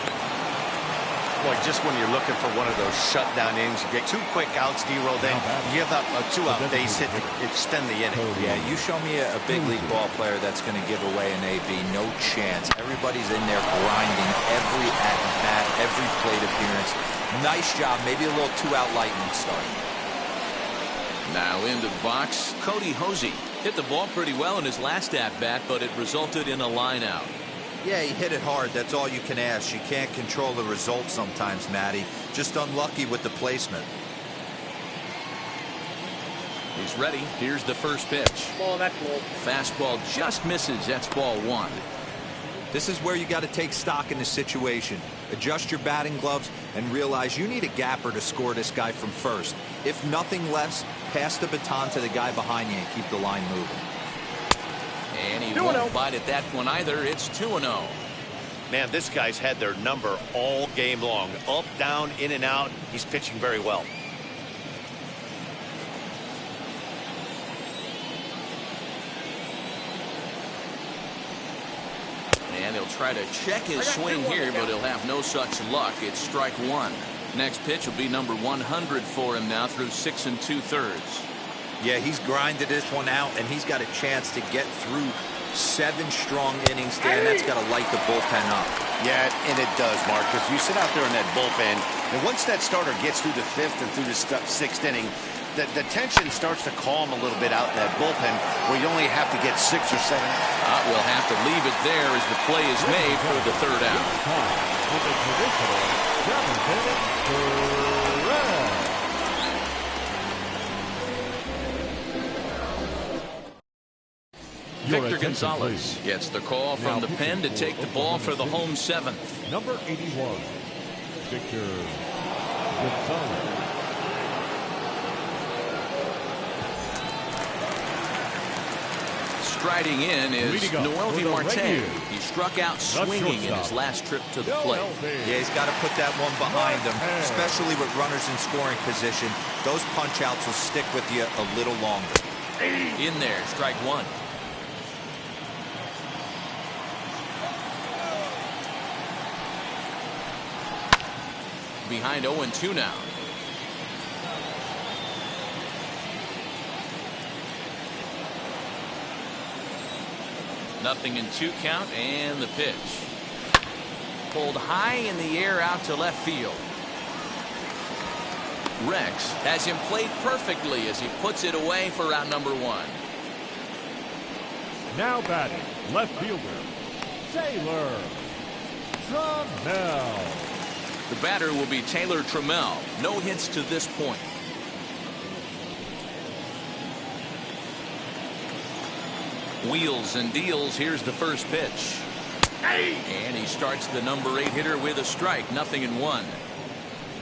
Boy, just when you're looking for one of those shutdown innings, you get 2 quick outs, D-roll, then you give up a 2-out base hit to extend the inning. Yeah, you show me a big league ball player that's going to give away an AB. No chance. Everybody's in there grinding every at-bat, every plate appearance. Nice job. Maybe a little 2-out lightning start. Now into the box, Cody Hosey. Hit the ball pretty well in his last at-bat, but it resulted in a line out. Yeah, he hit it hard. That's all you can ask. You can't control the result sometimes, Matty. Just unlucky with the placement. He's ready. Here's the first pitch. Ball, that's low. Fastball just misses. That's ball one. This is where you got to take stock in the situation. Adjust your batting gloves and realize you need a gapper to score this guy from first. If nothing less, pass the baton to the guy behind you and keep the line moving. And he won't bite at that one either. It's 2-0. Man, this guy's had their number all game long. Up, down, in and out. He's pitching very well. And he'll try to check his swing here, but he'll have no such luck. It's strike one. Next pitch will be number 100 for him now through 6 2/3. Yeah, he's grinded this one out, and he's got a chance to get through 7 strong innings there, and that's got to light the bullpen up. Yeah, and it does, Mark, because you sit out there in that bullpen, and once that starter gets through the 5th and through the 6th inning, the tension starts to calm a little bit out in that bullpen where you only have to get 6 or 7. We'll have to leave it there as the play is made for the 3rd out. With a traditional 7-minute threat. Victor Gonzalez gets the call from the pen to take the ball for the home 7th. Number 81, Victor Gonzalez. Striding in is Noelvi Marte. He struck out swinging in his last trip to the plate. Yeah, he's got to put that one behind him, especially with runners in scoring position. Those punch-outs will stick with you a little longer. In there, strike one. Behind 0-2 now. Nothing in 2 count, and the pitch. Pulled high in the air out to left field. Rex has him played perfectly as he puts it away for out number 1. Now batting, left fielder, Taylor Trammell. The batter will be Taylor Trammell. No hits to this point. Wheels and deals. Here's the first pitch. And he starts the number 8 hitter with a strike. 0-1.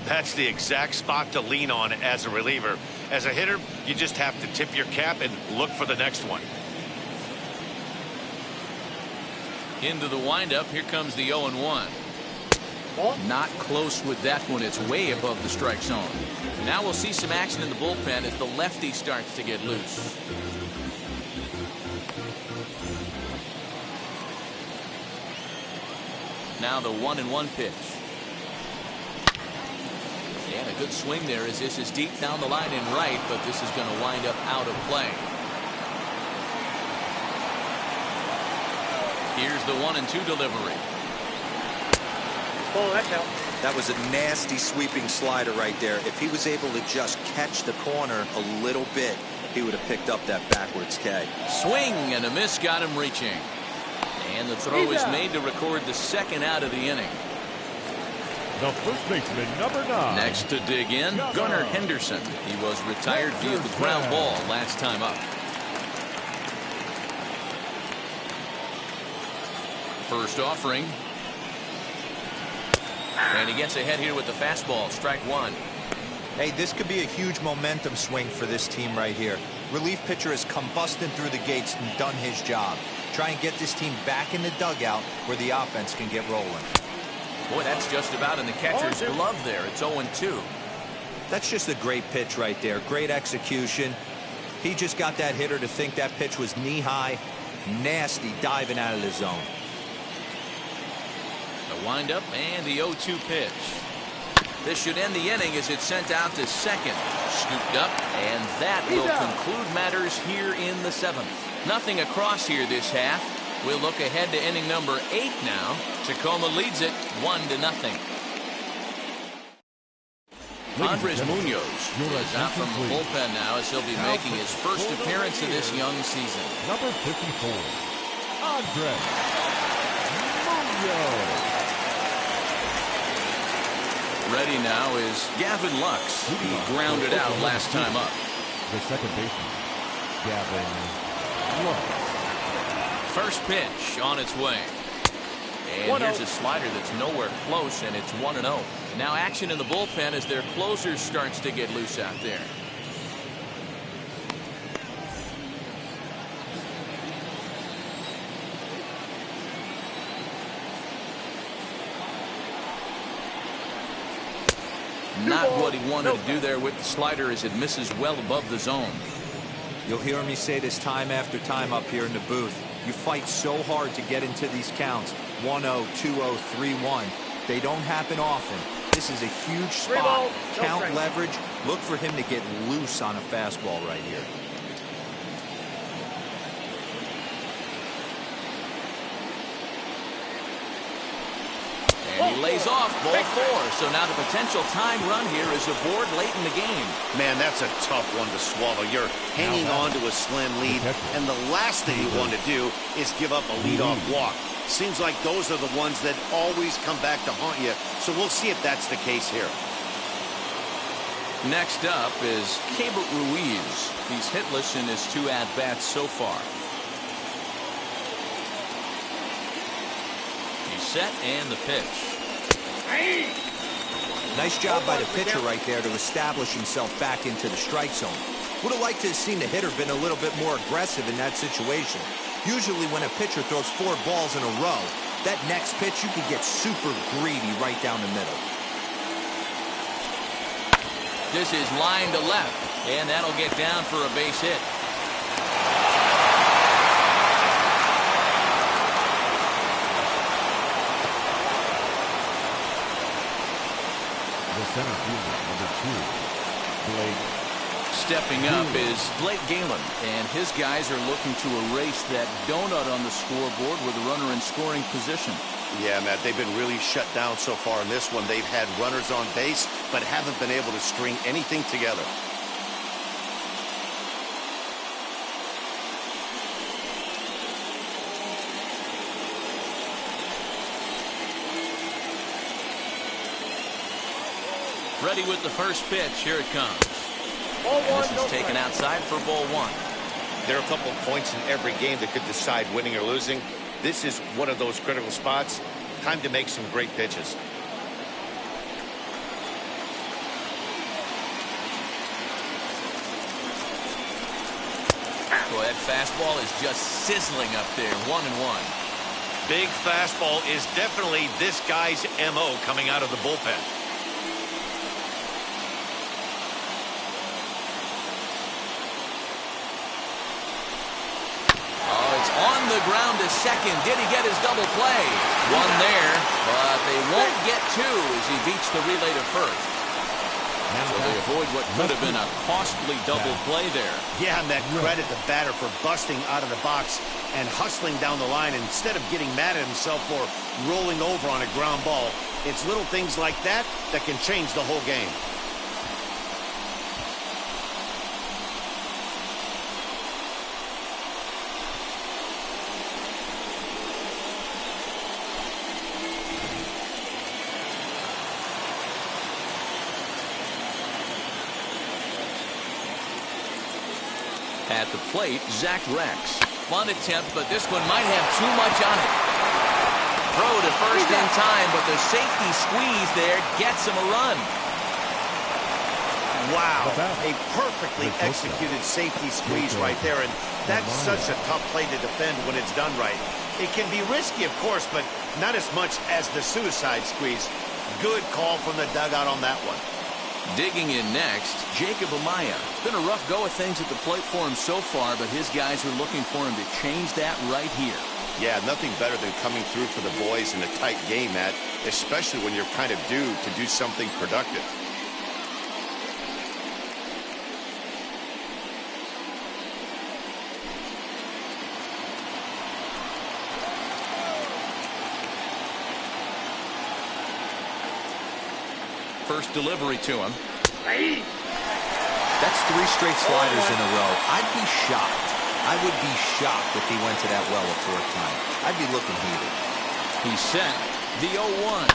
That's the exact spot to lean on as a reliever. As a hitter, you just have to tip your cap and look for the next one. Into the windup. Here comes the 0-1. Not close with that one. It's way above the strike zone. Now we'll see some action in the bullpen as the lefty starts to get loose. Now the 1-1 pitch. And a good swing there as this is deep down the line and right, but this is going to wind up out of play. Here's the 1-2 delivery. Ball, that's out. That was a nasty sweeping slider right there. If he was able to just catch the corner a little bit, he would have picked up that backwards K. Swing and a miss got him reaching. And the throw is made to record the 2nd out of the inning. The first baseman, number 9. Next to dig in, Gunnar Henderson. He was retired via the ground ball last time up. First offering. And he gets ahead here with the fastball. Strike one. Hey, this could be a huge momentum swing for this team right here. Relief pitcher has come busting through the gates and done his job. Try and get this team back in the dugout where the offense can get rolling. Boy, that's just about in the catcher's glove there. It's 0-2. That's just a great pitch right there. Great execution. He just got that hitter to think that pitch was knee-high. Nasty diving out of the zone. The windup and the 0-2 pitch. This should end the inning as it's sent out to second. Scooped up, and that will conclude matters here in the 7th. Nothing across here this half. We'll look ahead to inning number 8 now. Tacoma leads it 1-0. Andres Munoz is out from the bullpen now as he'll be making his first appearance of this young season. Number 54, Andres Munoz. Ready now is Gavin Lux. He grounded out last time up. The second baseman, Gavin Lux. First pitch on its way. And here's a slider that's nowhere close, and it's 1-0. Now action in the bullpen as their closer starts to get loose out there. Not what he wanted to do there with the slider as it misses well above the zone. You'll hear me say this time after time up here in the booth. You fight so hard to get into these counts. 1-0, 2-0, 3-1. They don't happen often. This is a huge spot. Count leverage. Look for him to get loose on a fastball right here. And he lays off ball 4. So now the potential time run here is aboard late in the game. Man, that's a tough one to swallow. You're hanging on to a slim lead, and the last thing you want to do is give up a leadoff walk. Seems like those are the ones that always come back to haunt you, so we'll see if that's the case here. Next up is Keibert Ruiz. He's hitless in his 2 at-bats so far. He's set and the pitch. Nice job by the pitcher right there to establish himself back into the strike zone. Would have liked to have seen the hitter been a little bit more aggressive in that situation. Usually when a pitcher throws 4 balls in a row, that next pitch you could get super greedy right down the middle. This is line to left, and that'll get down for a base hit. The center fielder, number 2, Blake. Stepping up is Blake Galen, and his guys are looking to erase that donut on the scoreboard with a runner in scoring position. Yeah, Matt, they've been really shut down so far in this one. They've had runners on base, but haven't been able to string anything together. Ready with the first pitch. Here it comes. This is taken outside for ball 1. There are a couple of points in every game that could decide winning or losing. This is one of those critical spots. Time to make some great pitches. Boy, that fastball is just sizzling up there. 1-1. Big fastball is definitely this guy's MO coming out of the bullpen. On the ground to second. Did he get his double play? One there, but they won't get 2 as he beats the relay to first. So they avoid what could have been a costly double play there. Yeah, and that credit the batter for busting out of the box and hustling down the line instead of getting mad at himself for rolling over on a ground ball. It's little things like that that can change the whole game. At the plate, Zach Rex. Fun attempt, but this one might have too much on it. Throw to first in time, but the safety squeeze there gets him a run. Wow, a perfectly executed safety squeeze right there, and that's such a tough play to defend when it's done right. It can be risky, of course, but not as much as the suicide squeeze. Good call from the dugout on that one. Digging in next, Jacob Amaya. It's been a rough go of things at the plate for him so far, but his guys are looking for him to change that right here. Yeah, nothing better than coming through for the boys in a tight game, Matt, especially when you're kind of due to do something productive. First delivery to him. That's 3 straight sliders in a row. I'd be shocked. I would be shocked if he went to that well a 4th time. I'd be looking heated. He's set. The 0-1.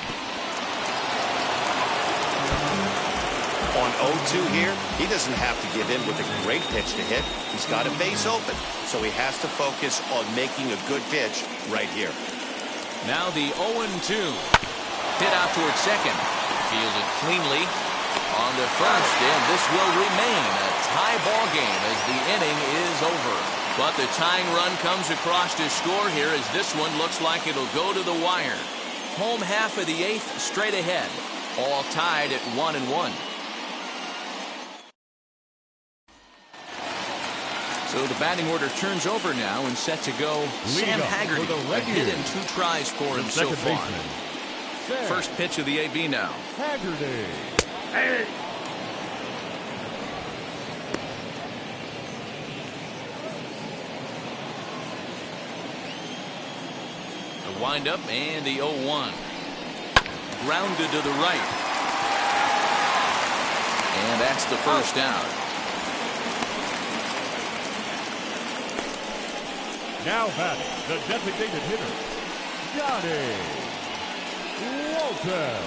On 0-2 here, he doesn't have to give in with a great pitch to hit. He's got a base open, so he has to focus on making a good pitch right here. Now the 0-2. Hit out towards second. Fielded cleanly on to first, and this will remain a tie ball game as the inning is over. But the tying run comes across to score here as this one looks like it'll go to the wire. Home half of the 8th straight ahead. All tied at 1-1. So the batting order turns over now and set to go. Sam Haggerty, a hit in 2 tries for him so far. First pitch of the AB now. Haggerty. Hey. The windup and the 0-1. Grounded to the right. And that's the first out. Now batting, the designated hitter, Johnny Walton.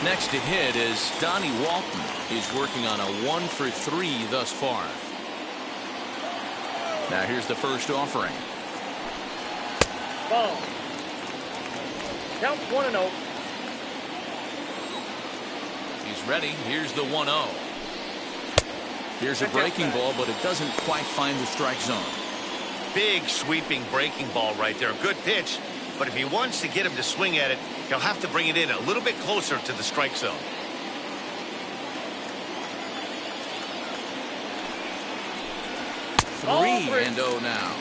Next to hit is Donnie Walton. He's working on a 1-for-3 thus far. Now here's the first offering. Ball. Count 1-0. He's ready. Here's the 1-0. Here's a breaking ball, but it doesn't quite find the strike zone. Big sweeping breaking ball right there. Good pitch, but if he wants to get him to swing at it, he'll have to bring it in a little bit closer to the strike zone. Three and 0 now.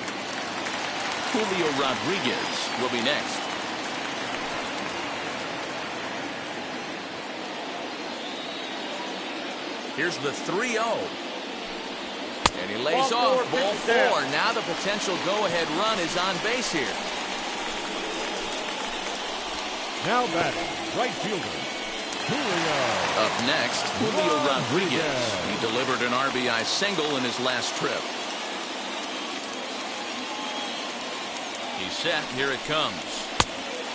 Julio Rodriguez will be next. Here's the 3-0. And he lays off ball 4. Now the potential go-ahead run is on base here. Now batting, right fielder, Julio. Up next, Julio Rodriguez. He delivered an RBI single in his last trip. He's set. Here it comes.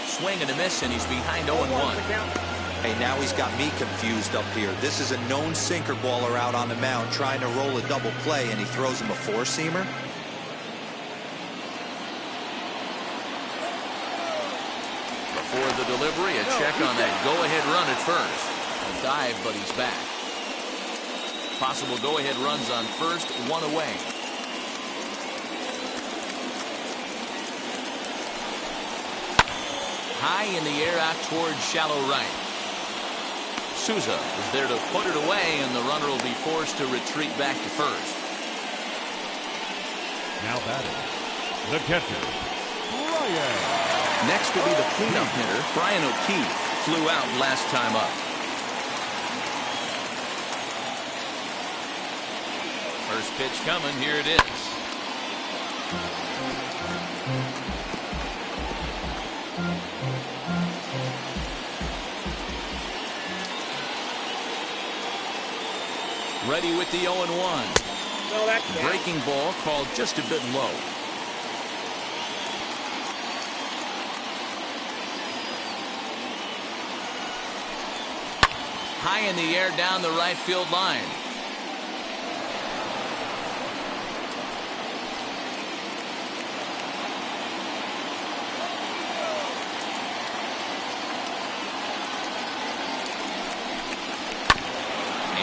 Swing and a miss, and he's behind 0-1. Hey, now he's got me confused up here. This is a known sinker baller out on the mound trying to roll a double play, and he throws him a 4-seamer. Before the delivery, a check on that go-ahead run at first. A dive, but he's back. Possible go-ahead runs on first, 1 away. High in the air out towards shallow right. Souza is there to put it away, and the runner will be forced to retreat back to first. Now batting, the catcher, Brian. Next will be the cleanup hitter, Brian O'Keefe. Flew out last time up. First pitch coming. Here it is. Ready with the 0-1. No, that's breaking ball called just a bit low. High in the air down the right field line.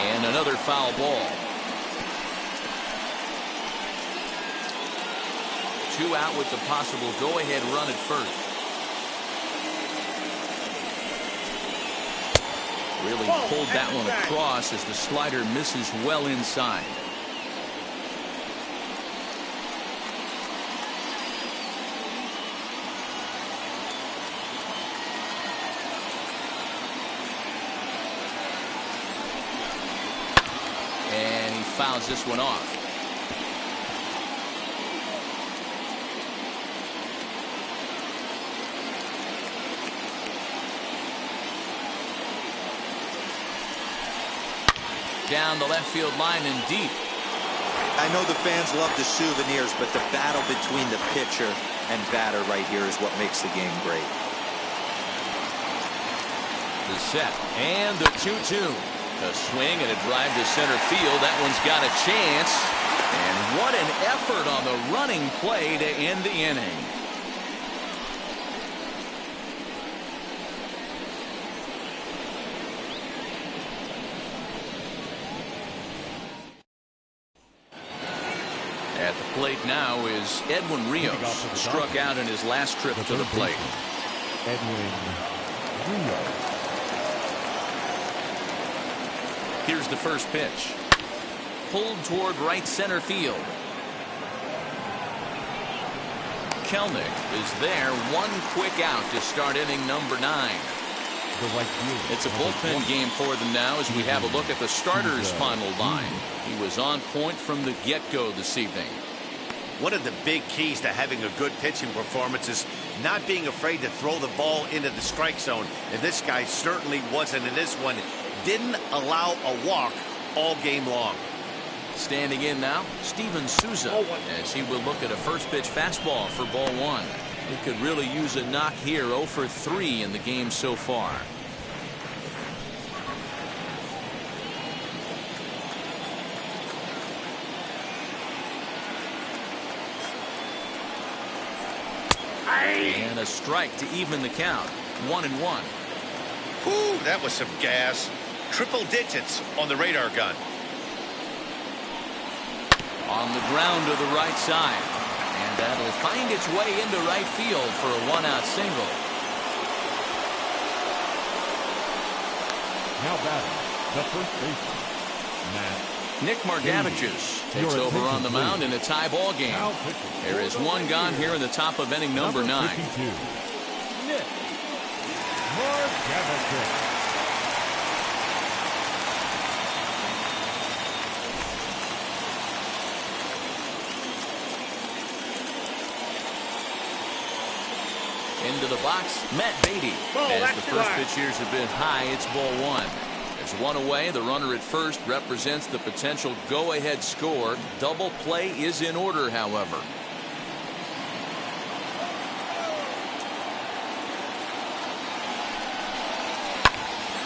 And another foul ball. 2 out with the possible go-ahead run at first. Really pulled that one across as the slider misses well inside. And he fouls this one off. Down the left field line and deep. I know the fans love the souvenirs, but the battle between the pitcher and batter right here is what makes the game great. The set and the 2-2. A swing and a drive to center field. That one's got a chance. And what an effort on the running play to end the inning. At the plate now is Edwin Rios. Struck out in his last trip to the plate. Edwin Rios. Here's the first pitch. Pulled toward right center field. Kelnick is there. One quick out to start inning number 9. It's a bullpen game for them now as we have a look at the starters' final line. He was on point from the get-go this evening. One of the big keys to having a good pitching performance is not being afraid to throw the ball into the strike zone. And this guy certainly wasn't in this one. Didn't allow a walk all game long. Standing in now, Steven Souza, as he will look at a first pitch fastball for ball 1. He could really use a knock here. 0 for 3 in the game so far. And a strike to even the count. 1-1. Whew, that was some gas. Triple digits on the radar gun. On the ground to the right side. And that'll find its way into right field for a 1-out single. Now batting, the first baseman, Matt. Nick Margevicius takes over on the mound in a tie ball game. There is one gone here in the top of inning number 9. 52, Nick Margevicius. Into the box, Matt Beatty. As the first pitch years have been high, it's ball 1. There's one away. The runner at first represents the potential go-ahead score. Double play is in order, however.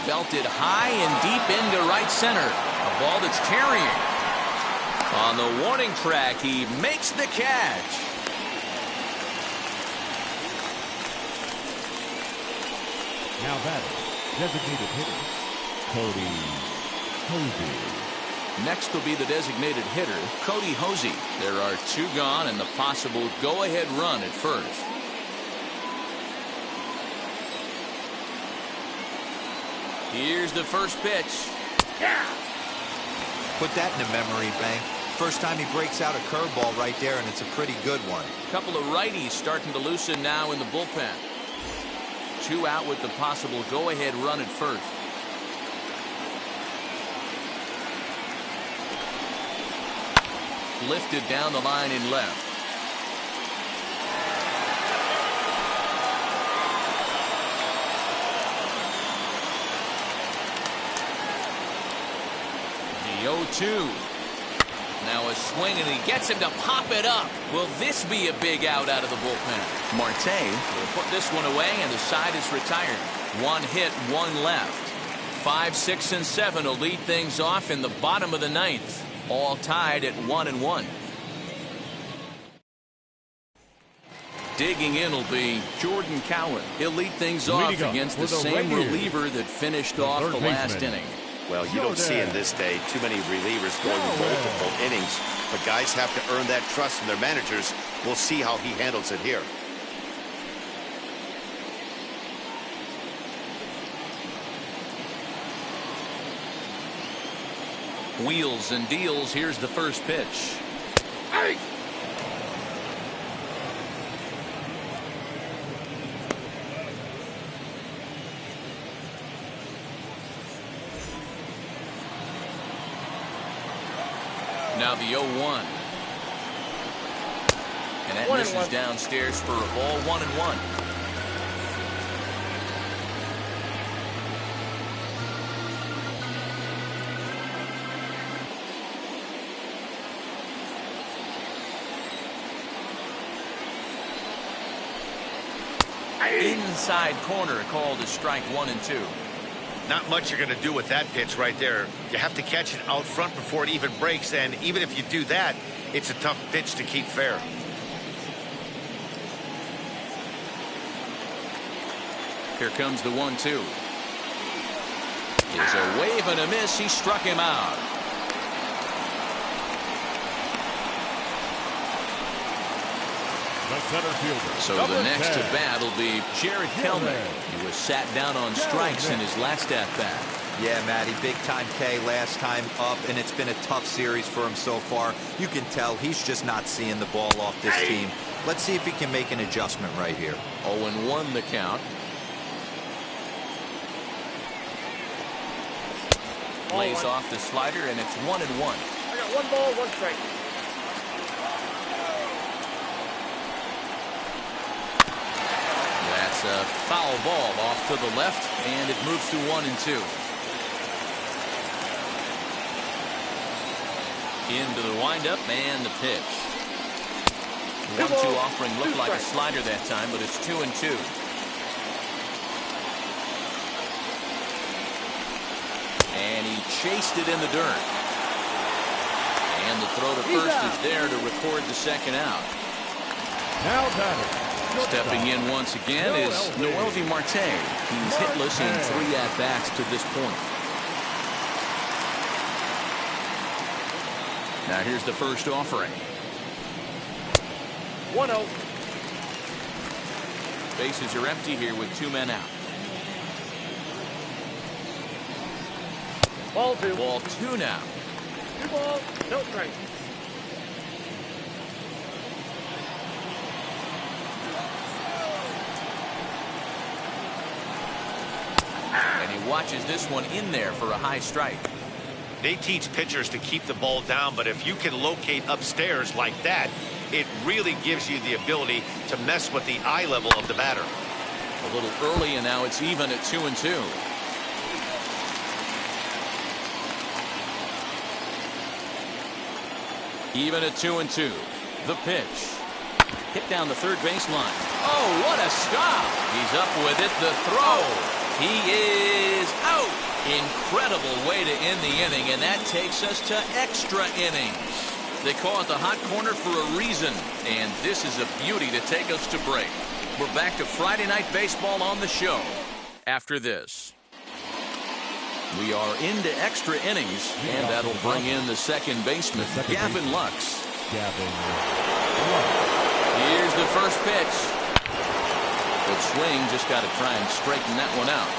Belted high and deep into right center. A ball that's carrying. On the warning track, he makes the catch. Now batting, designated hitter, Cody Hosey. Next will be the designated hitter, Cody Hosey. There are 2 gone and the possible go-ahead run at first. Here's the first pitch. Yeah. Put that in the memory bank. First time he breaks out a curveball right there, and it's a pretty good one. A couple of righties starting to loosen now in the bullpen. 2 out with the possible go-ahead run at first. Lifted down the line in left. The 0-2. Now a swing, and he gets him to pop it up. Will this be a big out of the bullpen? Marte will put this one away, and the side is retired. 1 hit, 1 left. 5, 6, and 7 will lead things off in the bottom of the 9th. All tied at 1-1. Digging in will be Jordan Cowan. He'll lead things off against the same reliever that finished off the last inning. Well, you don't see in this day too many relievers going multiple innings, but guys have to earn that trust from their managers. We'll see how he handles it here. Wheels and deals. Here's the first pitch. Hey. Now the 0-1. And that misses downstairs for a ball. 1-1. Inside corner, called a strike 1 and 2. Not much you're going to do with that pitch right there. You have to catch it out front before it even breaks, and even if you do that, it's a tough pitch to keep fair. Here comes the 1-2. Is a wave and a miss. He struck him out. The center fielder. So the next to bat will be Jared Kelman. He was sat down on strikes in his last at-bat. Yeah, Matty, big-time K last time up, and it's been a tough series for him so far. You can tell he's just not seeing the ball off this team. Let's see if he can make an adjustment right here. 0-1 the count. Lays off the slider, and it's 1-1. I got 1 ball, 1 strike. That's a foul ball off to the left, and it moves to 1-2. Into the windup and the pitch. 1-2 offering looked like a slider that time, but it's 2-2. And he chased it in the dirt. And the throw to first is there to record the second out. Now batting. Stepping in once again is Noelvi Marte. He's hitless in 3 at-bats to this point. Now here's the first offering. 1-0. Bases are empty here with 2 men out. Ball 2. Ball 2 now. 2 balls, no strike. And he watches this one in there for a high strike. They teach pitchers to keep the ball down, but if you can locate upstairs like that, it really gives you the ability to mess with the eye level of the batter. A little early, and now it's even at 2-2. Even at 2-2. The pitch. Hit down the third baseline. Oh, what a stop. He's up with it. The throw. He is out. Incredible way to end the inning, and that takes us to extra innings. They call it the hot corner for a reason, and this is a beauty to take us to break. We're back to Friday Night Baseball on the show after this. We are into extra innings, and that'll bring in the second baseman, Gavin Lux. Here's the first pitch. Good swing, just got to try and straighten that one out.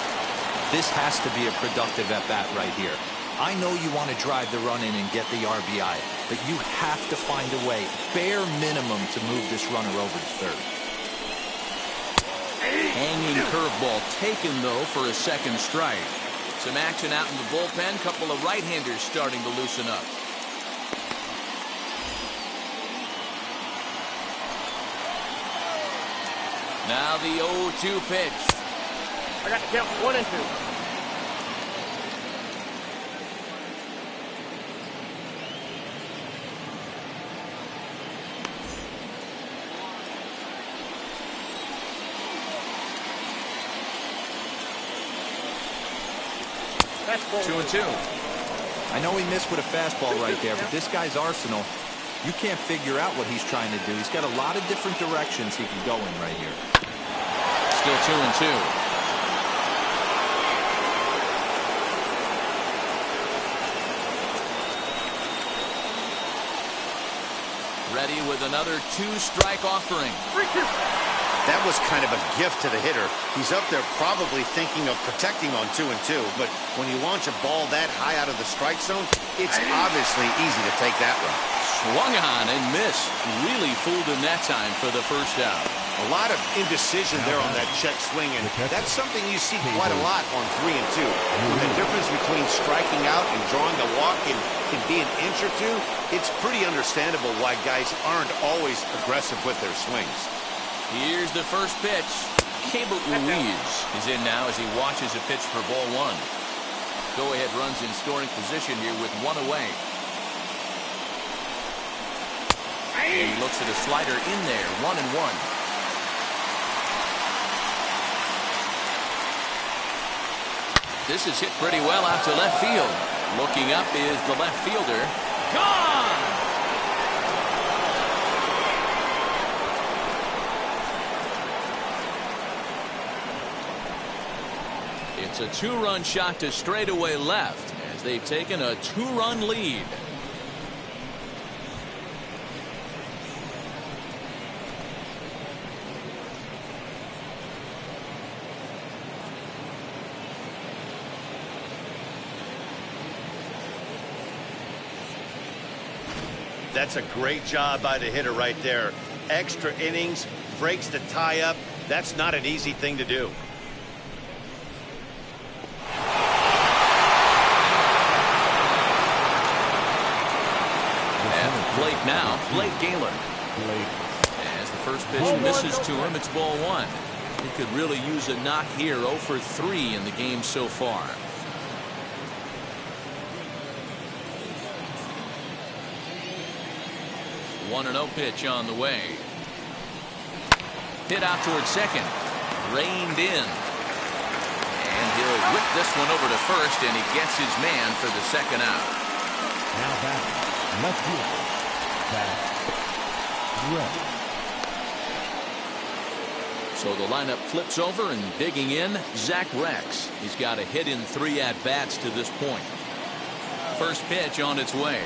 This has to be a productive at-bat right here. I know you want to drive the run in and get the RBI, but you have to find a way, bare minimum, to move this runner over to third. Hanging curveball taken, though, for a second strike. Some action out in the bullpen. Couple of right-handers starting to loosen up. Now the 0-2 pitch. I got the count 1-2. That's 2-2. I know he missed with a fastball right there, but this guy's arsenal, you can't figure out what he's trying to do. He's got a lot of different directions he can go in right here. Still 2-2. Ready with another 2-strike offering. 3-2. That was kind of a gift to the hitter. He's up there probably thinking of protecting on 2-2, but when you launch a ball that high out of the strike zone, it's obviously easy to take that one. Swung on and missed. Really fooled him that time for the first out. A lot of indecision there on that check swing, and that's something you see quite a lot on 3-2. When the difference between striking out and drawing a walk can be an inch or two, it's pretty understandable why guys aren't always aggressive with their swings. Here's the first pitch. Cabot Ruiz is in now as he watches a pitch for ball 1. Go-ahead runs in scoring position here with 1 away. And he looks at a slider in there, 1-1. This is hit pretty well out to left field. Looking up is the left fielder. Gone! It's a two-run shot to straightaway left as they've taken a two-run lead. That's a great job by the hitter right there. Extra innings, breaks the tie up. That's not an easy thing to do. At the plate now, Blake Galen. As the first pitch misses to him, it's ball one. He could really use a knock here. 0 for 3 in the game so far. 1-0 pitch on the way. Hit out towards second. Reined in. And he'll whip this one over to first, and he gets his man for the second out. Now back, left field. Back, right. So the lineup flips over, and digging in, Zach Rex. He's got a hit in 3 at-bats to this point. First pitch on its way.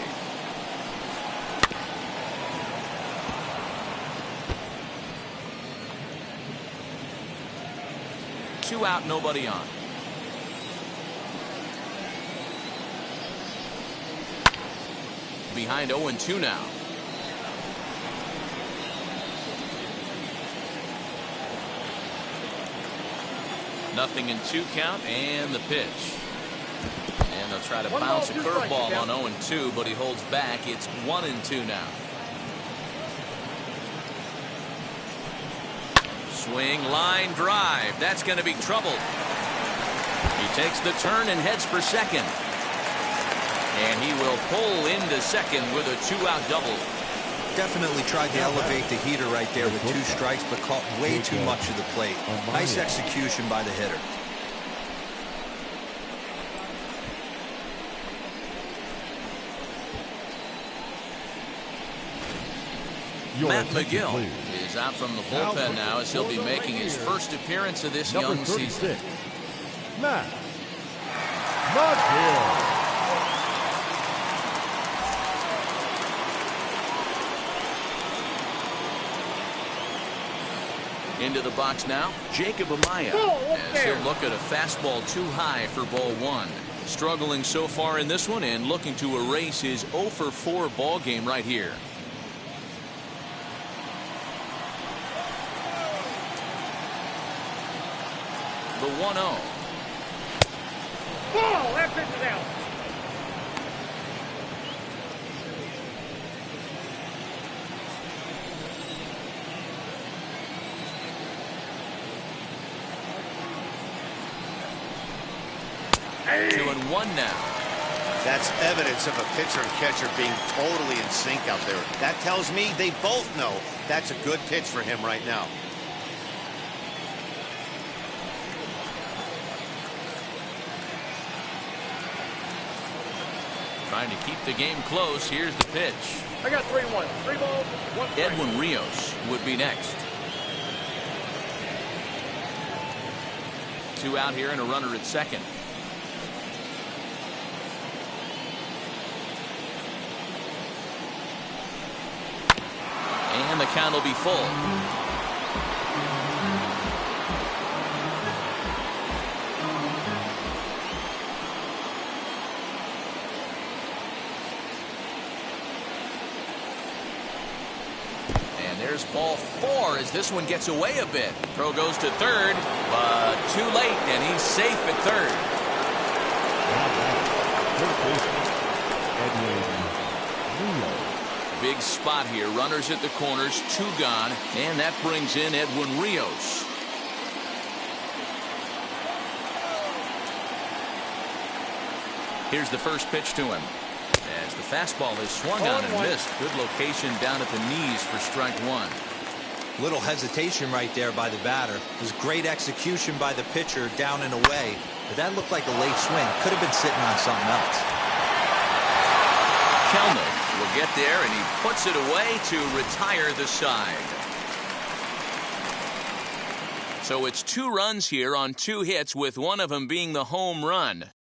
Two out, nobody on. Behind 0-2 now. Nothing in 2 count, and the pitch. And they'll try to bounce a curveball on 0-2, but he holds back. It's 1-2 now. Swing, line drive. That's going to be trouble. He takes the turn and heads for second. And he will pull into second with a 2-out double. Definitely tried to elevate the heater right there with 2 strikes, but caught way too much of the plate. Nice execution by the hitter. Matt McGill is out from the bullpen now as he'll be making his first appearance of this young season. Matt McGill. Into the box now, Jacob Amaya, as he'll look at a fastball too high for ball one. Struggling so far in this one and looking to erase his 0 for 4 ball game right here. The 1-0. Ball, that pitch is out. Hey. 2-1 now. That's evidence of a pitcher and catcher being totally in sync out there. That tells me they both know that's a good pitch for him right now. Trying to keep the game close. Here's the pitch. I got 3-1. 3 balls, 1 strike. Edwin Rios would be next. 2 out here and a runner at second. And the count will be full. There's ball 4 as this one gets away a bit. Throw goes to third, but too late, and he's safe at third. Big spot here. Runners at the corners, 2 gone, and that brings in Edwin Rios. Here's the first pitch to him. As the fastball is swung on and missed. Good location down at the knees for strike 1. Little hesitation right there by the batter. It was great execution by the pitcher down and away. but that looked like a late swing. Could have been sitting on something else. Kelnick will get there, and he puts it away to retire the side. So it's 2 runs here on 2 hits, with one of them being the home run.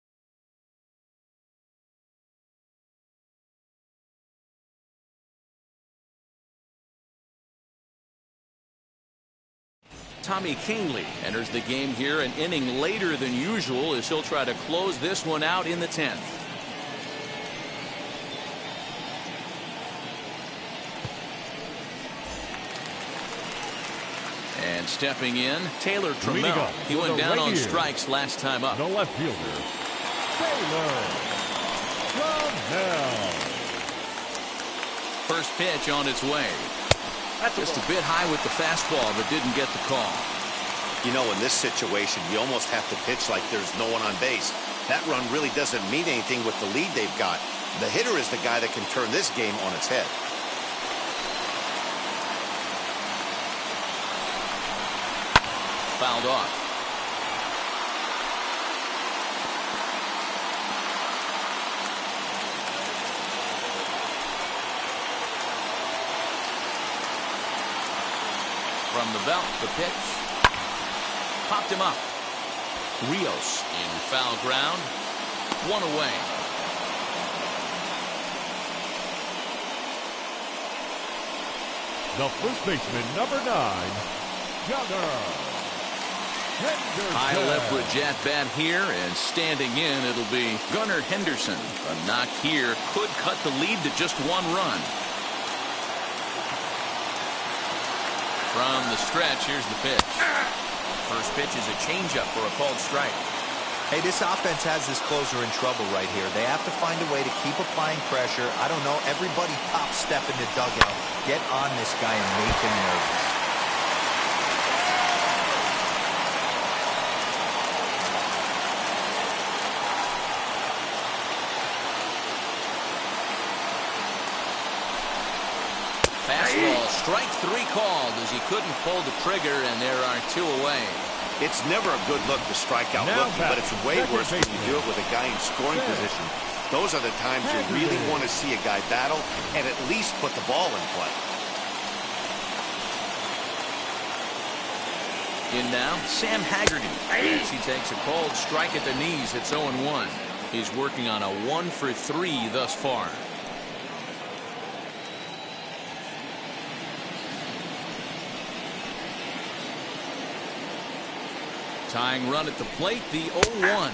Tommy Kingley enters the game here an inning later than usual, as he'll try to close this one out in the 10th. And stepping in, Taylor Trammell. He went down on strikes last time up. The left fielder, Taylor Trammell. First pitch on its way. Just a bit high with the fastball, but didn't get the call. You know, in this situation, you almost have to pitch like there's no one on base. That run really doesn't mean anything with the lead they've got. The hitter is the guy that can turn this game on its head. Fouled off. From the belt, the pitch. Popped him up. Rios in foul ground. 1 away. The first baseman, number 9, Gunnar Henderson. High leverage at bat here, and standing in, it'll be Gunnar Henderson. A knock here could cut the lead to just 1 run. From the stretch, here's the pitch. First pitch is a changeup for a called strike. Hey, this offense has this closer in trouble right here. They have to find a way to keep applying pressure. I don't know, everybody top step in the dugout. Get on this guy and make him nervous. Fastball, strike 3 called, as he couldn't pull the trigger, and there are 2 away. It's never a good look to strike out looking, but it's way worse when you do it with a guy in scoring position. Those are the times you really want to see a guy battle and at least put the ball in play. In now, Sam Haggerty. As he takes a called strike at the knees, it's 0-1. He's working on a 1 for 3 thus far. Tying run at the plate, the 0-1.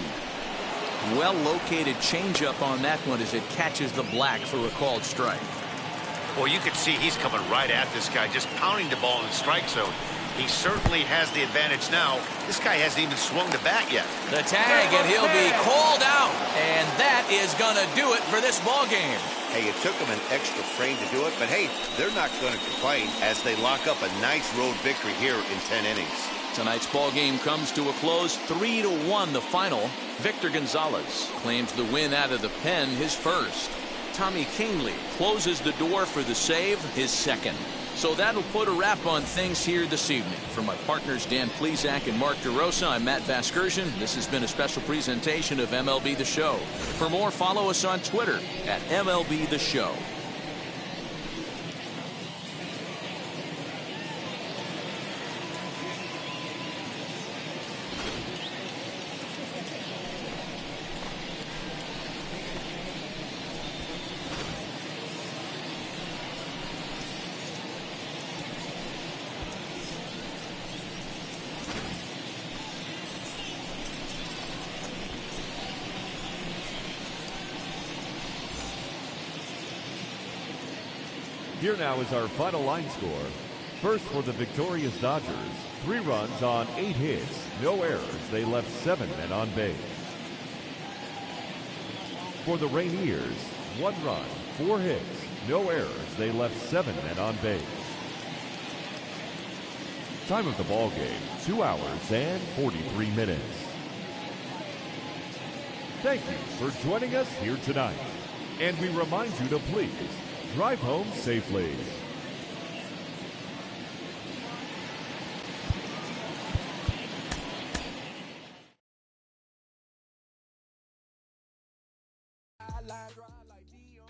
Well-located changeup on that one as it catches the black for a called strike. Well, you can see he's coming right at this guy, just pounding the ball in the strike zone. He certainly has the advantage now. This guy hasn't even swung the bat yet. The tag, and he'll be called out. And that is going to do it for this ball game. Hey, it took them an extra frame to do it, but hey, they're not going to complain as they lock up a nice road victory here in 10 innings. Tonight's ball game comes to a close, 3-1 the final. Victor Gonzalez claims the win out of the pen, his first. Tommy Kingley closes the door for the save, his second. So that'll put a wrap on things here this evening. For my partners Dan Plesac and Mark DeRosa, I'm Matt Vasgersian. This has been a special presentation of MLB The Show. For more, follow us on Twitter at MLB The Show. Here now is our final line score. First for the victorious Dodgers, 3 runs on 8 hits, no errors. They left 7 men on base. For the Rainiers, 1 run, 4 hits, no errors. They left 7 men on base. Time of the ball game, 2 hours and 43 minutes. Thank you for joining us here tonight. And we remind you to please drive home safely. line drive like Dion.